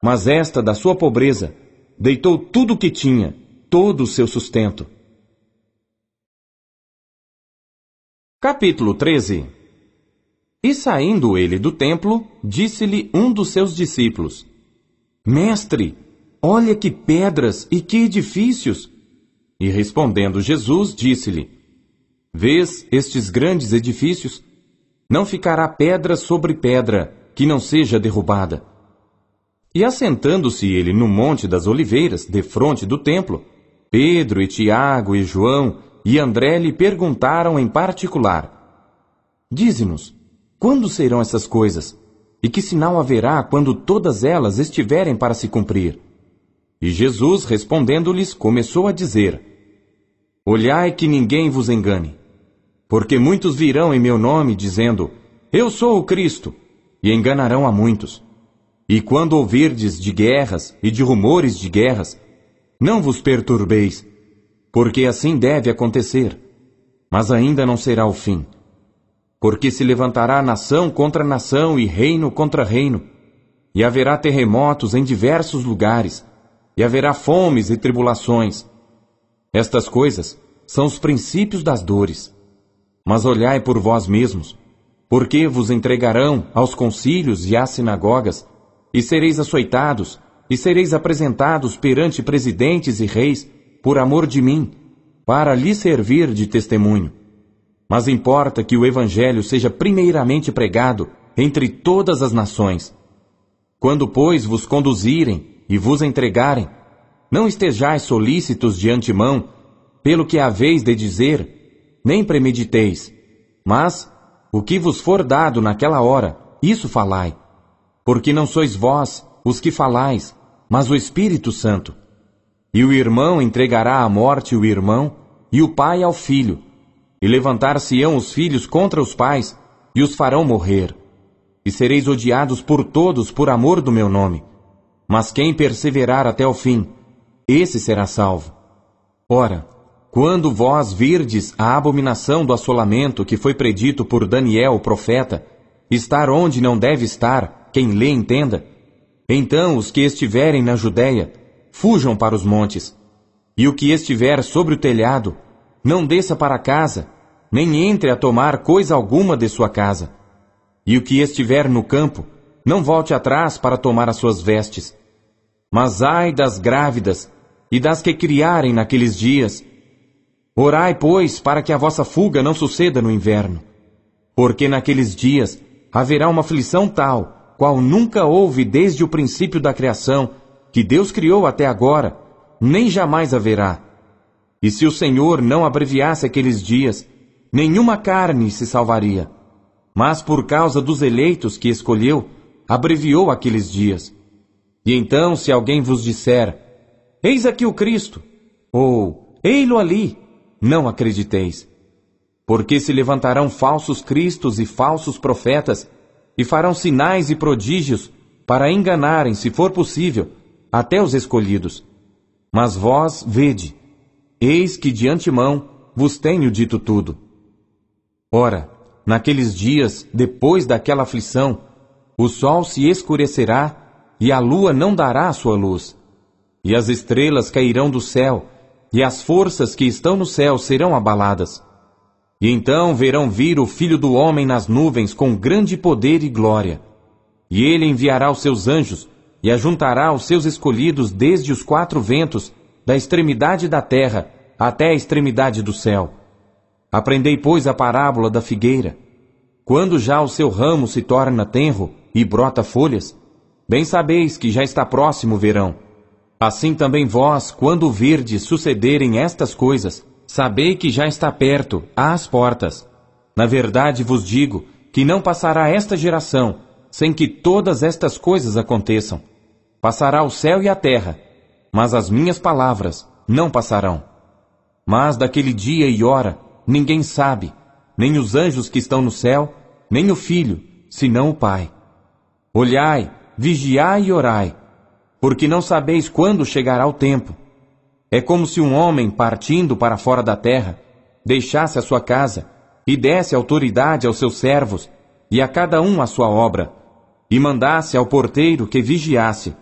mas esta, da sua pobreza, deitou tudo o que tinha, todo o seu sustento. Capítulo 13. E saindo ele do templo, disse-lhe um dos seus discípulos: Mestre, olha que pedras e que edifícios! E respondendo Jesus, disse-lhe: Vês estes grandes edifícios? Não ficará pedra sobre pedra, que não seja derrubada. E assentando-se ele no Monte das Oliveiras, defronte do templo, Pedro e Tiago e João e André lhe perguntaram em particular: Dize-nos, quando serão essas coisas? E que sinal haverá quando todas elas estiverem para se cumprir? E Jesus, respondendo-lhes, começou a dizer: Olhai que ninguém vos engane. Porque muitos virão em meu nome, dizendo: Eu sou o Cristo, e enganarão a muitos. E quando ouvirdes de guerras e de rumores de guerras, não vos perturbeis, porque assim deve acontecer, mas ainda não será o fim. Porque se levantará nação contra nação e reino contra reino, e haverá terremotos em diversos lugares, e haverá fomes e tribulações. Estas coisas são os princípios das dores. Mas olhai por vós mesmos, porque vos entregarão aos concílios e às sinagogas, e sereis açoitados, e sereis apresentados perante presidentes e reis, por amor de mim, para lhes servir de testemunho. Mas importa que o Evangelho seja primeiramente pregado entre todas as nações. Quando, pois, vos conduzirem e vos entregarem, não estejais solícitos de antemão, pelo que haveis de dizer, nem premediteis, mas o que vos for dado naquela hora, isso falai. Porque não sois vós os que falais, mas o Espírito Santo. E o irmão entregará à morte o irmão, e o pai ao filho. E levantar-se-ão os filhos contra os pais, e os farão morrer. E sereis odiados por todos por amor do meu nome. Mas quem perseverar até o fim, esse será salvo. Ora, quando vós virdes a abominação do assolamento que foi predito por Daniel o profeta, estar onde não deve estar, quem lê entenda, então os que estiverem na Judéia, fujam para os montes, e o que estiver sobre o telhado, não desça para casa, nem entre a tomar coisa alguma de sua casa. E o que estiver no campo, não volte atrás para tomar as suas vestes. Mas ai das grávidas e das que criarem naqueles dias. Orai, pois, para que a vossa fuga não suceda no inverno. Porque naqueles dias haverá uma aflição tal, qual nunca houve desde o princípio da criação, que Deus criou até agora, nem jamais haverá. E se o Senhor não abreviasse aqueles dias, nenhuma carne se salvaria. Mas por causa dos eleitos que escolheu, abreviou aqueles dias. E então, se alguém vos disser: Eis aqui o Cristo, ou Ei-lo ali, não acrediteis. Porque se levantarão falsos cristos e falsos profetas, e farão sinais e prodígios, para enganarem, se for possível, até os escolhidos. Mas vós, vede, eis que de antemão vos tenho dito tudo. Ora, naqueles dias, depois daquela aflição, o sol se escurecerá, e a lua não dará a sua luz, e as estrelas cairão do céu, e as forças que estão no céu serão abaladas. E então verão vir o Filho do Homem nas nuvens com grande poder e glória. E ele enviará os seus anjos, e ajuntará os seus escolhidos desde os quatro ventos, da extremidade da terra até a extremidade do céu. Aprendei, pois, a parábola da figueira. Quando já o seu ramo se torna tenro e brota folhas, bem sabeis que já está próximo o verão. Assim também vós, quando virdes sucederem estas coisas, sabei que já está perto, às portas. Na verdade vos digo que não passará esta geração sem que todas estas coisas aconteçam. Passará o céu e a terra, mas as minhas palavras não passarão. Mas daquele dia e hora ninguém sabe, nem os anjos que estão no céu, nem o Filho, senão o Pai. Olhai, vigiai e orai, porque não sabeis quando chegará o tempo. É como se um homem, partindo para fora da terra, deixasse a sua casa e desse autoridade aos seus servos, e a cada um a sua obra, e mandasse ao porteiro que vigiasse.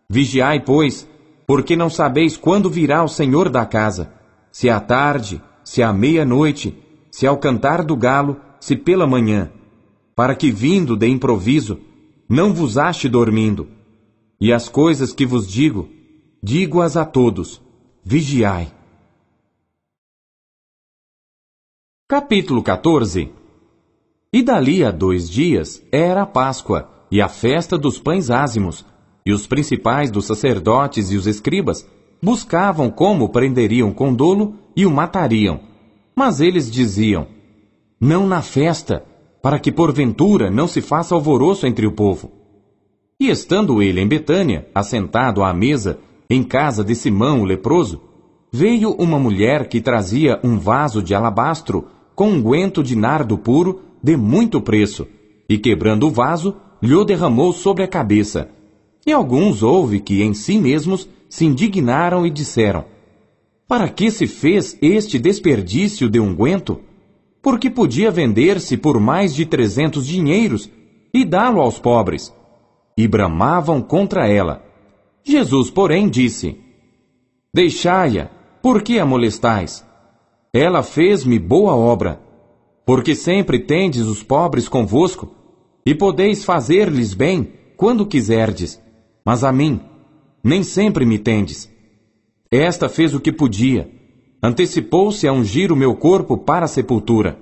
Vigiai, pois, porque não sabeis quando virá o Senhor da casa, se à tarde, se à meia-noite, se ao cantar do galo, se pela manhã, para que, vindo de improviso, não vos ache dormindo. E as coisas que vos digo, digo-as a todos. Vigiai. Capítulo 14. E dali a 2 dias era a Páscoa e a festa dos pães ázimos, e os principais dos sacerdotes e os escribas buscavam como prenderiam com dolo e o matariam. Mas eles diziam: não na festa, para que porventura não se faça alvoroço entre o povo. E estando ele em Betânia, assentado à mesa, em casa de Simão o leproso, veio uma mulher que trazia um vaso de alabastro com unguento de nardo puro de muito preço, e quebrando o vaso, lhe derramou sobre a cabeça. E alguns houve que em si mesmos se indignaram e disseram: para que se fez este desperdício de unguento? Porque podia vender-se por mais de 300 dinheiros e dá-lo aos pobres. E bramavam contra ela. Jesus, porém, disse: deixai-a, por que a molestais? Ela fez-me boa obra, porque sempre tendes os pobres convosco, e podeis fazer-lhes bem quando quiserdes, mas a mim nem sempre me tendes. Esta fez o que podia, antecipou-se a ungir o meu corpo para a sepultura.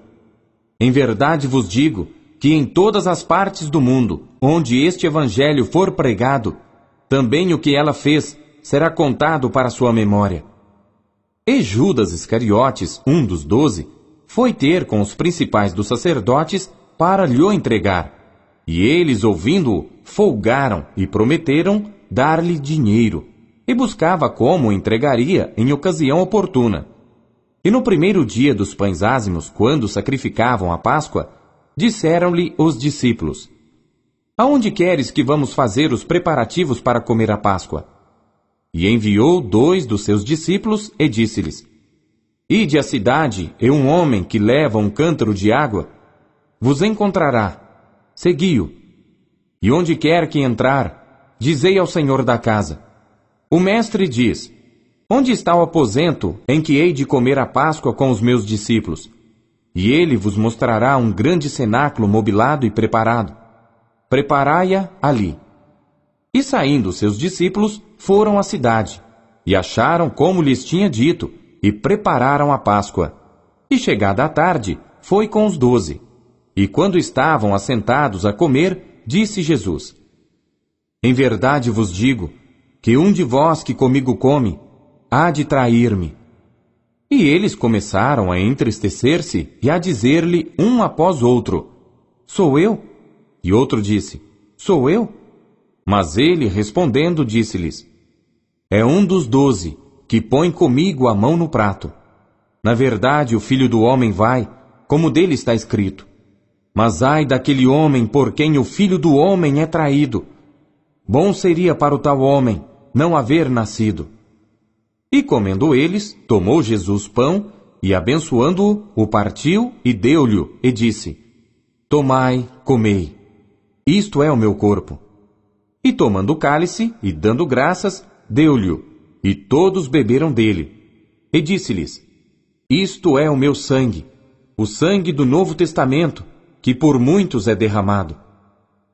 Em verdade vos digo que em todas as partes do mundo, onde este evangelho for pregado, também o que ela fez será contado para sua memória. E Judas Iscariotes, um dos 12, foi ter com os principais dos sacerdotes para lhe o entregar. E eles, ouvindo-o, folgaram e prometeram dar-lhe dinheiro, e buscava como o entregaria em ocasião oportuna. E no primeiro dia dos pães ázimos, quando sacrificavam a Páscoa, disseram-lhe os discípulos: aonde queres que vamos fazer os preparativos para comer a Páscoa? E enviou 2 dos seus discípulos e disse-lhes: ide à cidade, e um homem que leva um cântaro de água vos encontrará. Segui-o. E onde quer que entrar, dizei ao senhor da casa: o mestre diz: onde está o aposento em que hei de comer a Páscoa com os meus discípulos? E ele vos mostrará um grande cenáculo mobilado e preparado. Preparai-a ali. E saindo seus discípulos, foram à cidade, e acharam como lhes tinha dito, e prepararam a Páscoa. E chegada a tarde, foi com os 12. E quando estavam assentados a comer, disse Jesus: em verdade vos digo, que um de vós que comigo come, há de trair-me. E eles começaram a entristecer-se e a dizer-lhe um após outro: sou eu? E outro disse: sou eu? Mas ele, respondendo, disse-lhes: é um dos 12, que põe comigo a mão no prato. Na verdade, o Filho do Homem vai, como dele está escrito: mas ai daquele homem por quem o Filho do Homem é traído. Bom seria para o tal homem não haver nascido. E comendo eles, tomou Jesus pão, e abençoando-o, o partiu e deu-lhe, e disse: tomai, comei, isto é o meu corpo. E tomando o cálice, e dando graças, deu-lhe, e todos beberam dele. E disse-lhes: isto é o meu sangue, o sangue do Novo Testamento, que por muitos é derramado.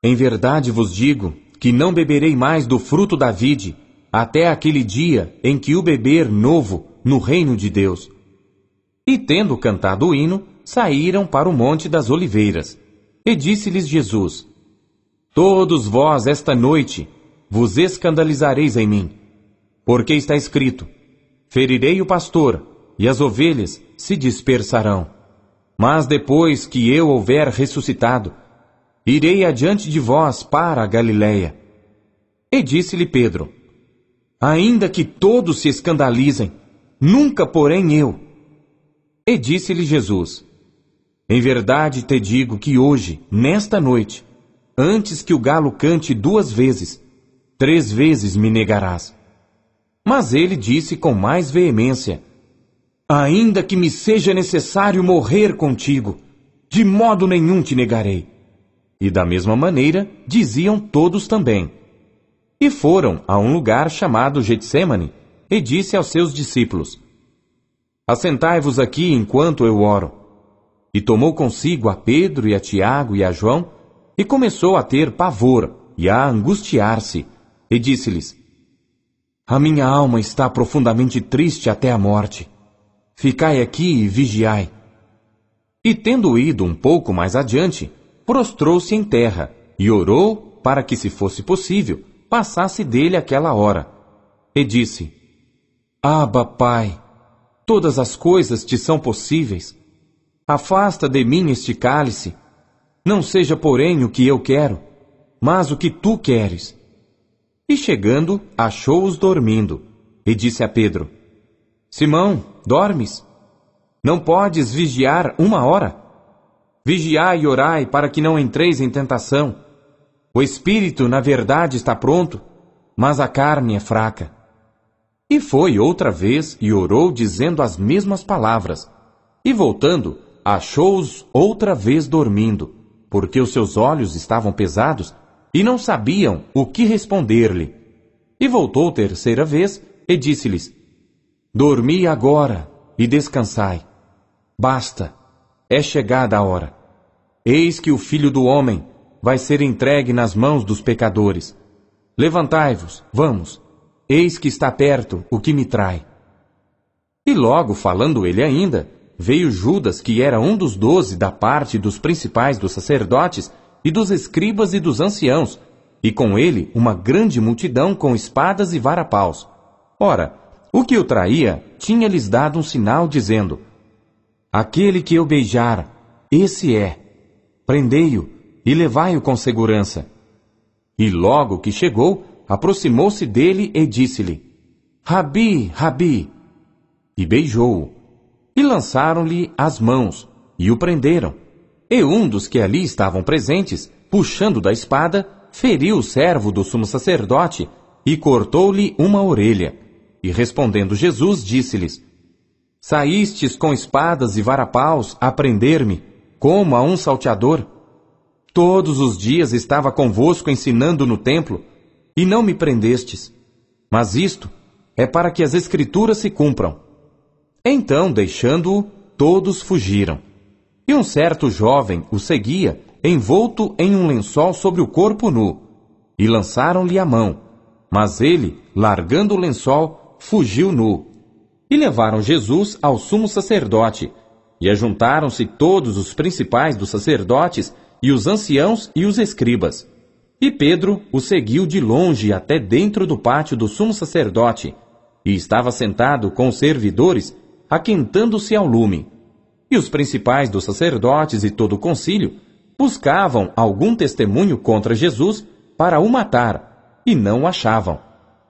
Em verdade vos digo, que não beberei mais do fruto da vide, até aquele dia em que o beber novo no reino de Deus. E tendo cantado o hino, saíram para o Monte das Oliveiras. E disse-lhes Jesus: todos vós esta noite vos escandalizareis em mim, porque está escrito: ferirei o pastor, e as ovelhas se dispersarão. Mas depois que eu houver ressuscitado, irei adiante de vós para a Galiléia. E disse-lhe Pedro: ainda que todos se escandalizem, nunca porém eu. E disse-lhe Jesus: em verdade te digo que hoje, nesta noite, antes que o galo cante 2 vezes, 3 vezes me negarás. Mas ele disse com mais veemência: ainda que me seja necessário morrer contigo, de modo nenhum te negarei. E da mesma maneira diziam todos também. E foram a um lugar chamado Getsêmani, e disse aos seus discípulos: assentai-vos aqui enquanto eu oro. E tomou consigo a Pedro e a Tiago e a João, e começou a ter pavor e a angustiar-se, e disse-lhes: a minha alma está profundamente triste até a morte. Ficai aqui e vigiai. E tendo ido um pouco mais adiante, prostrou-se em terra, e orou para que, se fosse possível, passasse dele aquela hora. E disse: Abba, Pai, todas as coisas te são possíveis. Afasta de mim este cálice. Não seja, porém, o que eu quero, mas o que tu queres. E chegando, achou-os dormindo, e disse a Pedro: Simão, dormes? Não podes vigiar 1 hora? Vigiai e orai para que não entreis em tentação. O espírito, na verdade, está pronto, mas a carne é fraca. E foi outra vez e orou dizendo as mesmas palavras. E voltando, achou-os outra vez dormindo, porque os seus olhos estavam pesados e não sabiam o que responder-lhe. E voltou 3ª vez e disse-lhes: Dormi agora e descansai. Basta, é chegada a hora. Eis que o Filho do Homem vai ser entregue nas mãos dos pecadores. Levantai-vos, vamos, eis que está perto o que me trai. E logo, falando ele ainda, veio Judas, que era um dos 12 da parte dos principais dos sacerdotes e dos escribas e dos anciãos, e com ele uma grande multidão com espadas e varapaus. Ora, o que o traía tinha-lhes dado um sinal, dizendo: Aquele que eu beijar, esse é. Prendei-o e levai-o com segurança. E logo que chegou, aproximou-se dele e disse-lhe: Rabi, Rabi! E beijou-o. E lançaram-lhe as mãos, e o prenderam. E um dos que ali estavam presentes, puxando da espada, feriu o servo do sumo sacerdote, e cortou-lhe uma orelha. E respondendo Jesus, disse-lhes: Saístes com espadas e varapaus a prender-me, como a um salteador? Todos os dias estava convosco ensinando no templo, e não me prendestes. Mas isto é para que as Escrituras se cumpram. Então, deixando-o, todos fugiram. E um certo jovem o seguia, envolto em um lençol sobre o corpo nu. E lançaram-lhe a mão. Mas ele, largando o lençol, fugiu nu. E levaram Jesus ao sumo sacerdote. E ajuntaram-se todos os principais dos sacerdotes, e os anciãos e os escribas. E Pedro o seguiu de longe até dentro do pátio do sumo sacerdote, e estava sentado com os servidores, aquentando-se ao lume. E os principais dos sacerdotes e todo o concílio buscavam algum testemunho contra Jesus para o matar, e não o achavam,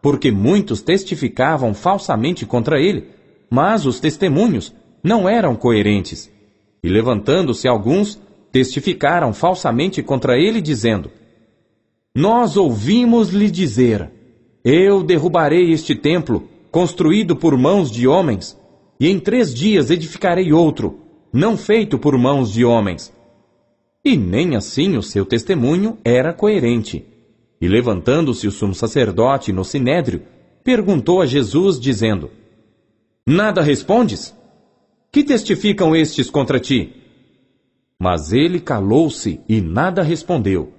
porque muitos testificavam falsamente contra ele, mas os testemunhos não eram coerentes. E levantando-se alguns, testificaram falsamente contra ele, dizendo: Nós ouvimos-lhe dizer: Eu derrubarei este templo, construído por mãos de homens, e em 3 dias edificarei outro, não feito por mãos de homens. E nem assim o seu testemunho era coerente. E levantando-se o sumo sacerdote no sinédrio, perguntou a Jesus, dizendo: Nada respondes? Que testificam estes contra ti? Mas ele calou-se e nada respondeu.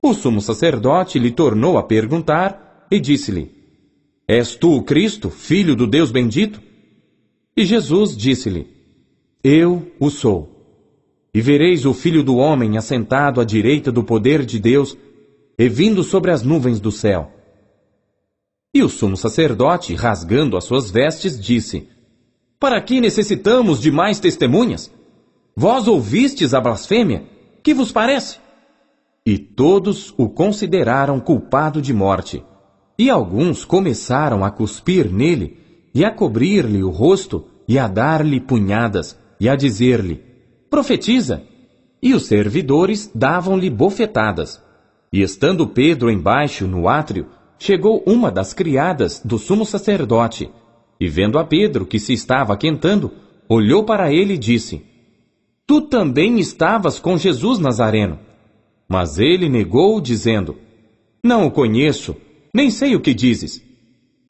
O sumo sacerdote lhe tornou a perguntar e disse-lhe: És tu o Cristo, filho do Deus bendito? E Jesus disse-lhe: Eu o sou. E vereis o Filho do Homem assentado à direita do poder de Deus e vindo sobre as nuvens do céu. E o sumo sacerdote, rasgando as suas vestes, disse: Para que necessitamos de mais testemunhas? Vós ouvistes a blasfêmia? Que vos parece? E todos o consideraram culpado de morte. E alguns começaram a cuspir nele, e a cobrir-lhe o rosto, e a dar-lhe punhadas, e a dizer-lhe: Profetiza! E os servidores davam-lhe bofetadas. E estando Pedro embaixo no átrio, chegou uma das criadas do sumo sacerdote, e vendo a Pedro que se estava aquentando, olhou para ele e disse: Tu também estavas com Jesus Nazareno. Mas ele negou, dizendo: Não o conheço, nem sei o que dizes.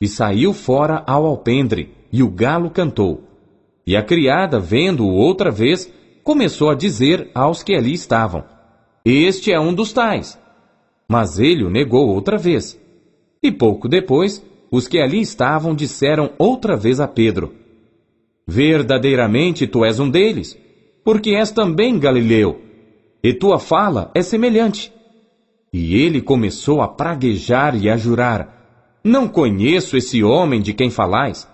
E saiu fora ao alpendre, e o galo cantou. E a criada, vendo-o outra vez, começou a dizer aos que ali estavam: Este é um dos tais. Mas ele o negou outra vez. E pouco depois, os que ali estavam disseram outra vez a Pedro: Verdadeiramente tu és um deles, porque és também galileu, e tua fala é semelhante. E ele começou a praguejar e a jurar: Não conheço esse homem de quem falais.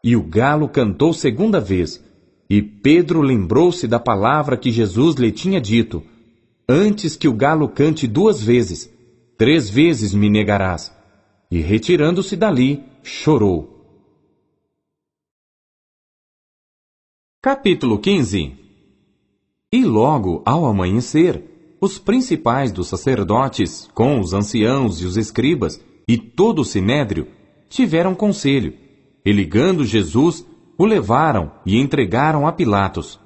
E o galo cantou segunda vez, e Pedro lembrou-se da palavra que Jesus lhe tinha dito: Antes que o galo cante 2 vezes, 3 vezes me negarás. E retirando-se dali, chorou. Capítulo 15. E logo ao amanhecer, os principais dos sacerdotes, com os anciãos e os escribas, e todo o sinédrio, tiveram conselho, e ligando Jesus, o levaram e entregaram a Pilatos.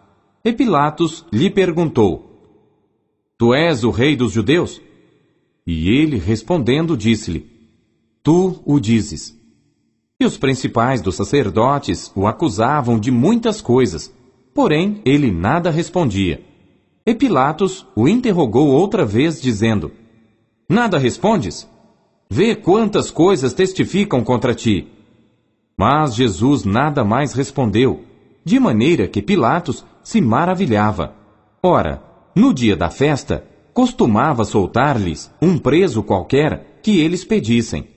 E Pilatos lhe perguntou: Tu és o rei dos judeus? E ele, respondendo, disse-lhe: Tu o dizes. E os principais dos sacerdotes o acusavam de muitas coisas, porém ele nada respondia. E Pilatos o interrogou outra vez, dizendo: Nada respondes? Vê quantas coisas testificam contra ti. Mas Jesus nada mais respondeu, de maneira que Pilatos se maravilhava. Ora, no dia da festa, costumava soltar-lhes um preso qualquer que eles pedissem.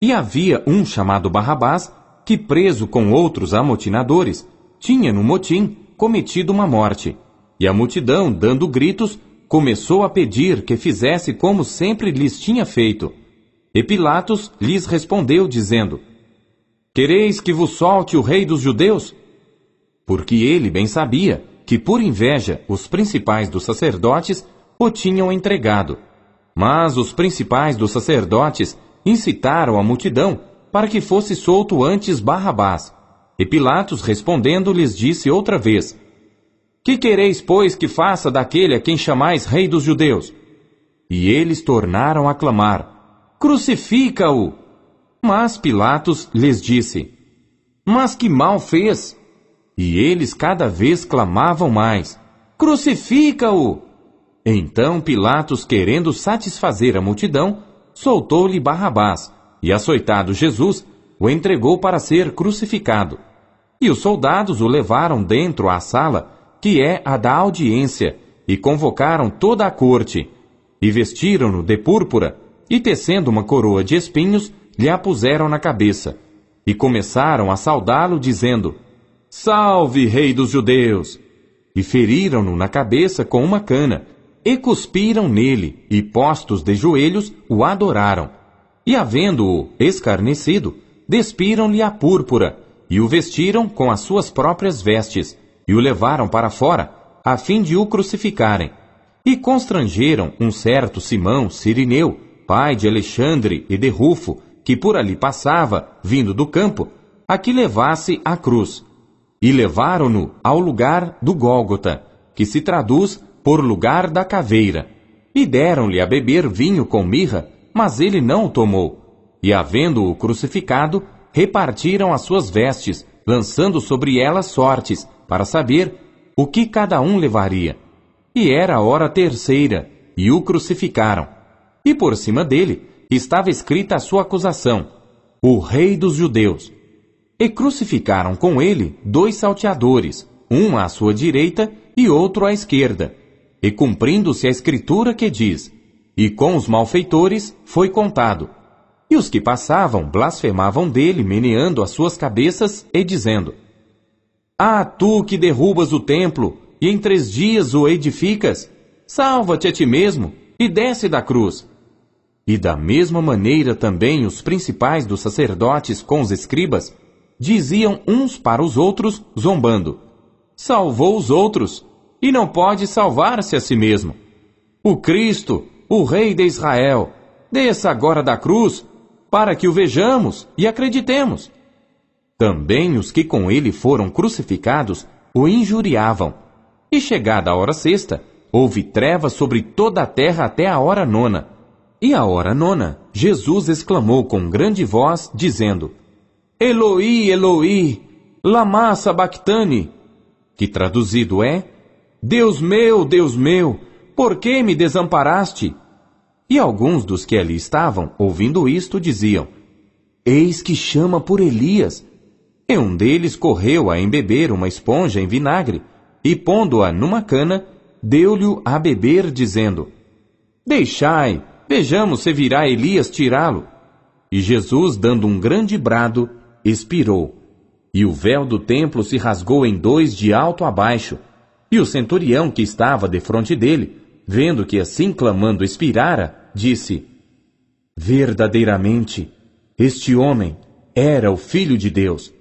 E havia um chamado Barrabás, que preso com outros amotinadores, tinha no motim cometido uma morte. E a multidão, dando gritos, começou a pedir que fizesse como sempre lhes tinha feito. E Pilatos lhes respondeu, dizendo: Quereis que vos solte o rei dos judeus? Porque ele bem sabia que, por inveja, os principais dos sacerdotes o tinham entregado. Mas os principais dos sacerdotes incitaram a multidão para que fosse solto antes Barrabás. E Pilatos, respondendo, lhes disse outra vez: Que quereis, pois, que faça daquele a quem chamais rei dos judeus? E eles tornaram a clamar: Crucifica-o! Mas Pilatos lhes disse: Mas que mal fez? E eles cada vez clamavam mais: Crucifica-o! Então Pilatos, querendo satisfazer a multidão, soltou-lhe Barrabás, e açoitado Jesus, o entregou para ser crucificado. E os soldados o levaram dentro à sala, que é a da audiência, e convocaram toda a corte, e vestiram-no de púrpura, e tecendo uma coroa de espinhos, lhe a puseram na cabeça, e começaram a saudá-lo, dizendo: Salve, rei dos judeus! E feriram-no na cabeça com uma cana, e cuspiram nele, e postos de joelhos, o adoraram. E havendo-o escarnecido, despiram-lhe a púrpura, e o vestiram com as suas próprias vestes, e o levaram para fora, a fim de o crucificarem. E constrangeram um certo Simão Cirineu, pai de Alexandre e de Rufo, que por ali passava, vindo do campo, a que levasse a cruz. E levaram-no ao lugar do Gólgota, que se traduz por lugar da caveira. E deram-lhe a beber vinho com mirra, mas ele não o tomou. E havendo-o crucificado, repartiram as suas vestes, lançando sobre elas sortes, para saber o que cada um levaria. E era a hora terceira, e o crucificaram. E por cima dele estava escrita a sua acusação: o Rei dos Judeus. E crucificaram com ele 2 salteadores, um à sua direita e outro à esquerda. E cumprindo-se a escritura que diz: e com os malfeitores foi contado. E os que passavam blasfemavam dele, meneando as suas cabeças e dizendo: ah, tu que derrubas o templo, e em 3 dias o edificas, salva-te a ti mesmo, e desce da cruz. E da mesma maneira também os principais dos sacerdotes com os escribas diziam uns para os outros, zombando: salvou os outros, e não pode salvar-se a si mesmo. O Cristo, o Rei de Israel, desça agora da cruz, para que o vejamos e acreditemos. Também os que com ele foram crucificados o injuriavam. E chegada a hora sexta, houve trevas sobre toda a terra até a hora nona. E à hora nona, Jesus exclamou com grande voz, dizendo: Eloi, Eloi, lama sabachthani, que traduzido é: Deus meu, por que me desamparaste? E alguns dos que ali estavam, ouvindo isto, diziam: eis que chama por Elias. E um deles correu a embeber uma esponja em vinagre, e pondo-a numa cana, deu-lhe a beber, dizendo: deixai, vejamos se virá Elias tirá-lo. E Jesus, dando um grande brado, expirou. E o véu do templo se rasgou em 2 de alto a baixo. E o centurião que estava defronte dele, vendo que assim clamando expirara, disse: verdadeiramente, este homem era o Filho de Deus.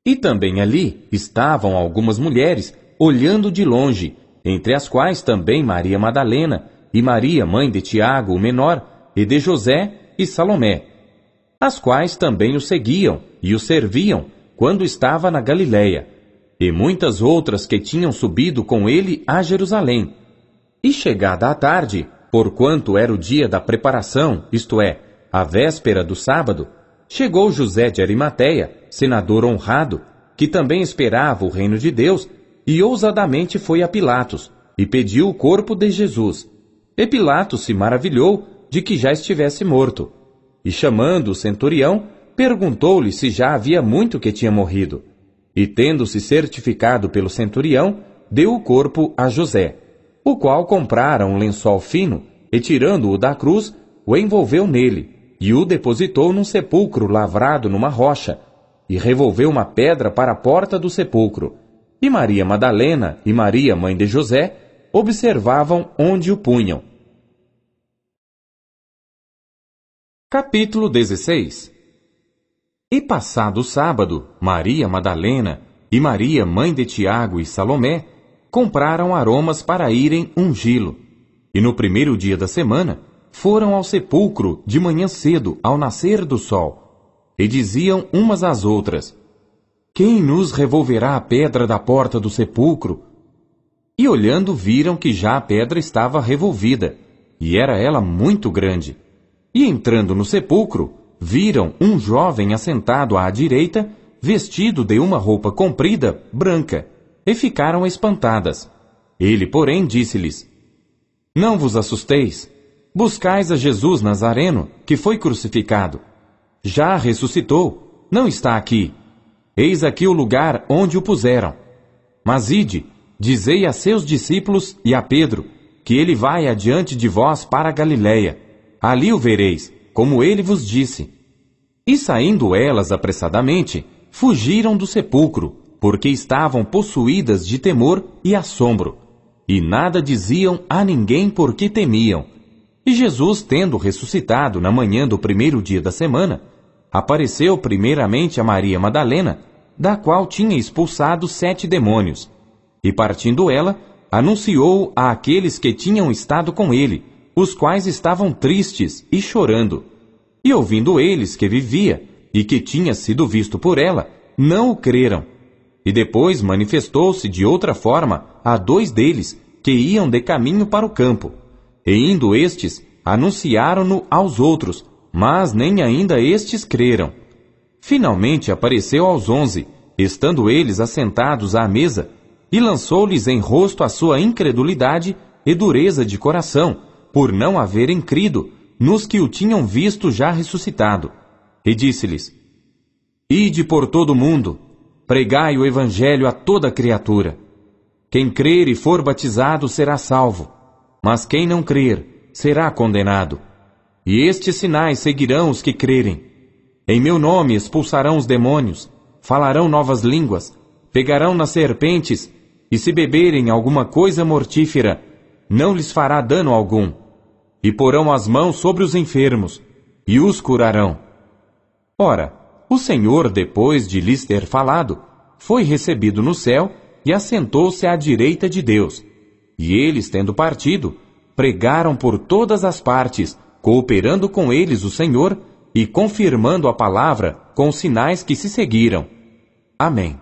E também ali estavam algumas mulheres, olhando de longe, entre as quais também Maria Madalena, e Maria, mãe de Tiago, o menor, e de José e Salomé, as quais também o seguiam e o serviam quando estava na Galiléia, e muitas outras que tinham subido com ele a Jerusalém. E chegada a tarde, porquanto era o dia da preparação, isto é, a véspera do sábado, chegou José de Arimateia, senador honrado, que também esperava o reino de Deus, e ousadamente foi a Pilatos, e pediu o corpo de Jesus. E Pilatos se maravilhou de que já estivesse morto. E chamando o centurião, perguntou-lhe se já havia muito que tinha morrido. E tendo-se certificado pelo centurião, deu o corpo a José, o qual comprara um lençol fino, e tirando-o da cruz, o envolveu nele, e o depositou num sepulcro lavrado numa rocha, e revolveu uma pedra para a porta do sepulcro. E Maria Madalena e Maria, mãe de José, observavam onde o punham. Capítulo 16. E passado o sábado, Maria Madalena e Maria, mãe de Tiago e Salomé, compraram aromas para irem ungí-lo. E no primeiro dia da semana, foram ao sepulcro de manhã cedo, ao nascer do sol. E diziam umas às outras: quem nos revolverá a pedra da porta do sepulcro? E olhando viram que já a pedra estava revolvida, e era ela muito grande. E entrando no sepulcro, viram um jovem assentado à direita, vestido de uma roupa comprida, branca, e ficaram espantadas. Ele, porém, disse-lhes: não vos assusteis, buscais a Jesus Nazareno, que foi crucificado. Já ressuscitou, não está aqui. Eis aqui o lugar onde o puseram. Mas ide, dizei a seus discípulos e a Pedro, que ele vai adiante de vós para a Galiléia. Ali o vereis, como ele vos disse. E saindo elas apressadamente, fugiram do sepulcro, porque estavam possuídas de temor e assombro, e nada diziam a ninguém porque temiam. E Jesus, tendo ressuscitado na manhã do primeiro dia da semana, apareceu primeiramente a Maria Madalena, da qual tinha expulsado 7 demônios, E partindo ela, anunciou a aqueles que tinham estado com ele, os quais estavam tristes e chorando. E ouvindo eles que vivia, e que tinha sido visto por ela, não o creram. E depois manifestou-se de outra forma a 2 deles, que iam de caminho para o campo. E indo estes, anunciaram-no aos outros, mas nem ainda estes creram. Finalmente apareceu aos 11, estando eles assentados à mesa, e lançou-lhes em rosto a sua incredulidade e dureza de coração, por não haverem crido nos que o tinham visto já ressuscitado. E disse-lhes: Ide por todo o mundo, pregai o evangelho a toda criatura. Quem crer e for batizado será salvo, mas quem não crer será condenado. E estes sinais seguirão os que crerem. Em meu nome expulsarão os demônios, falarão novas línguas, pegarão nas serpentes, e se beberem alguma coisa mortífera, não lhes fará dano algum. E porão as mãos sobre os enfermos, e os curarão. Ora, o Senhor, depois de lhes ter falado, foi recebido no céu e assentou-se à direita de Deus. E eles, tendo partido, pregaram por todas as partes, cooperando com eles o Senhor e confirmando a palavra com os sinais que se seguiram. Amém.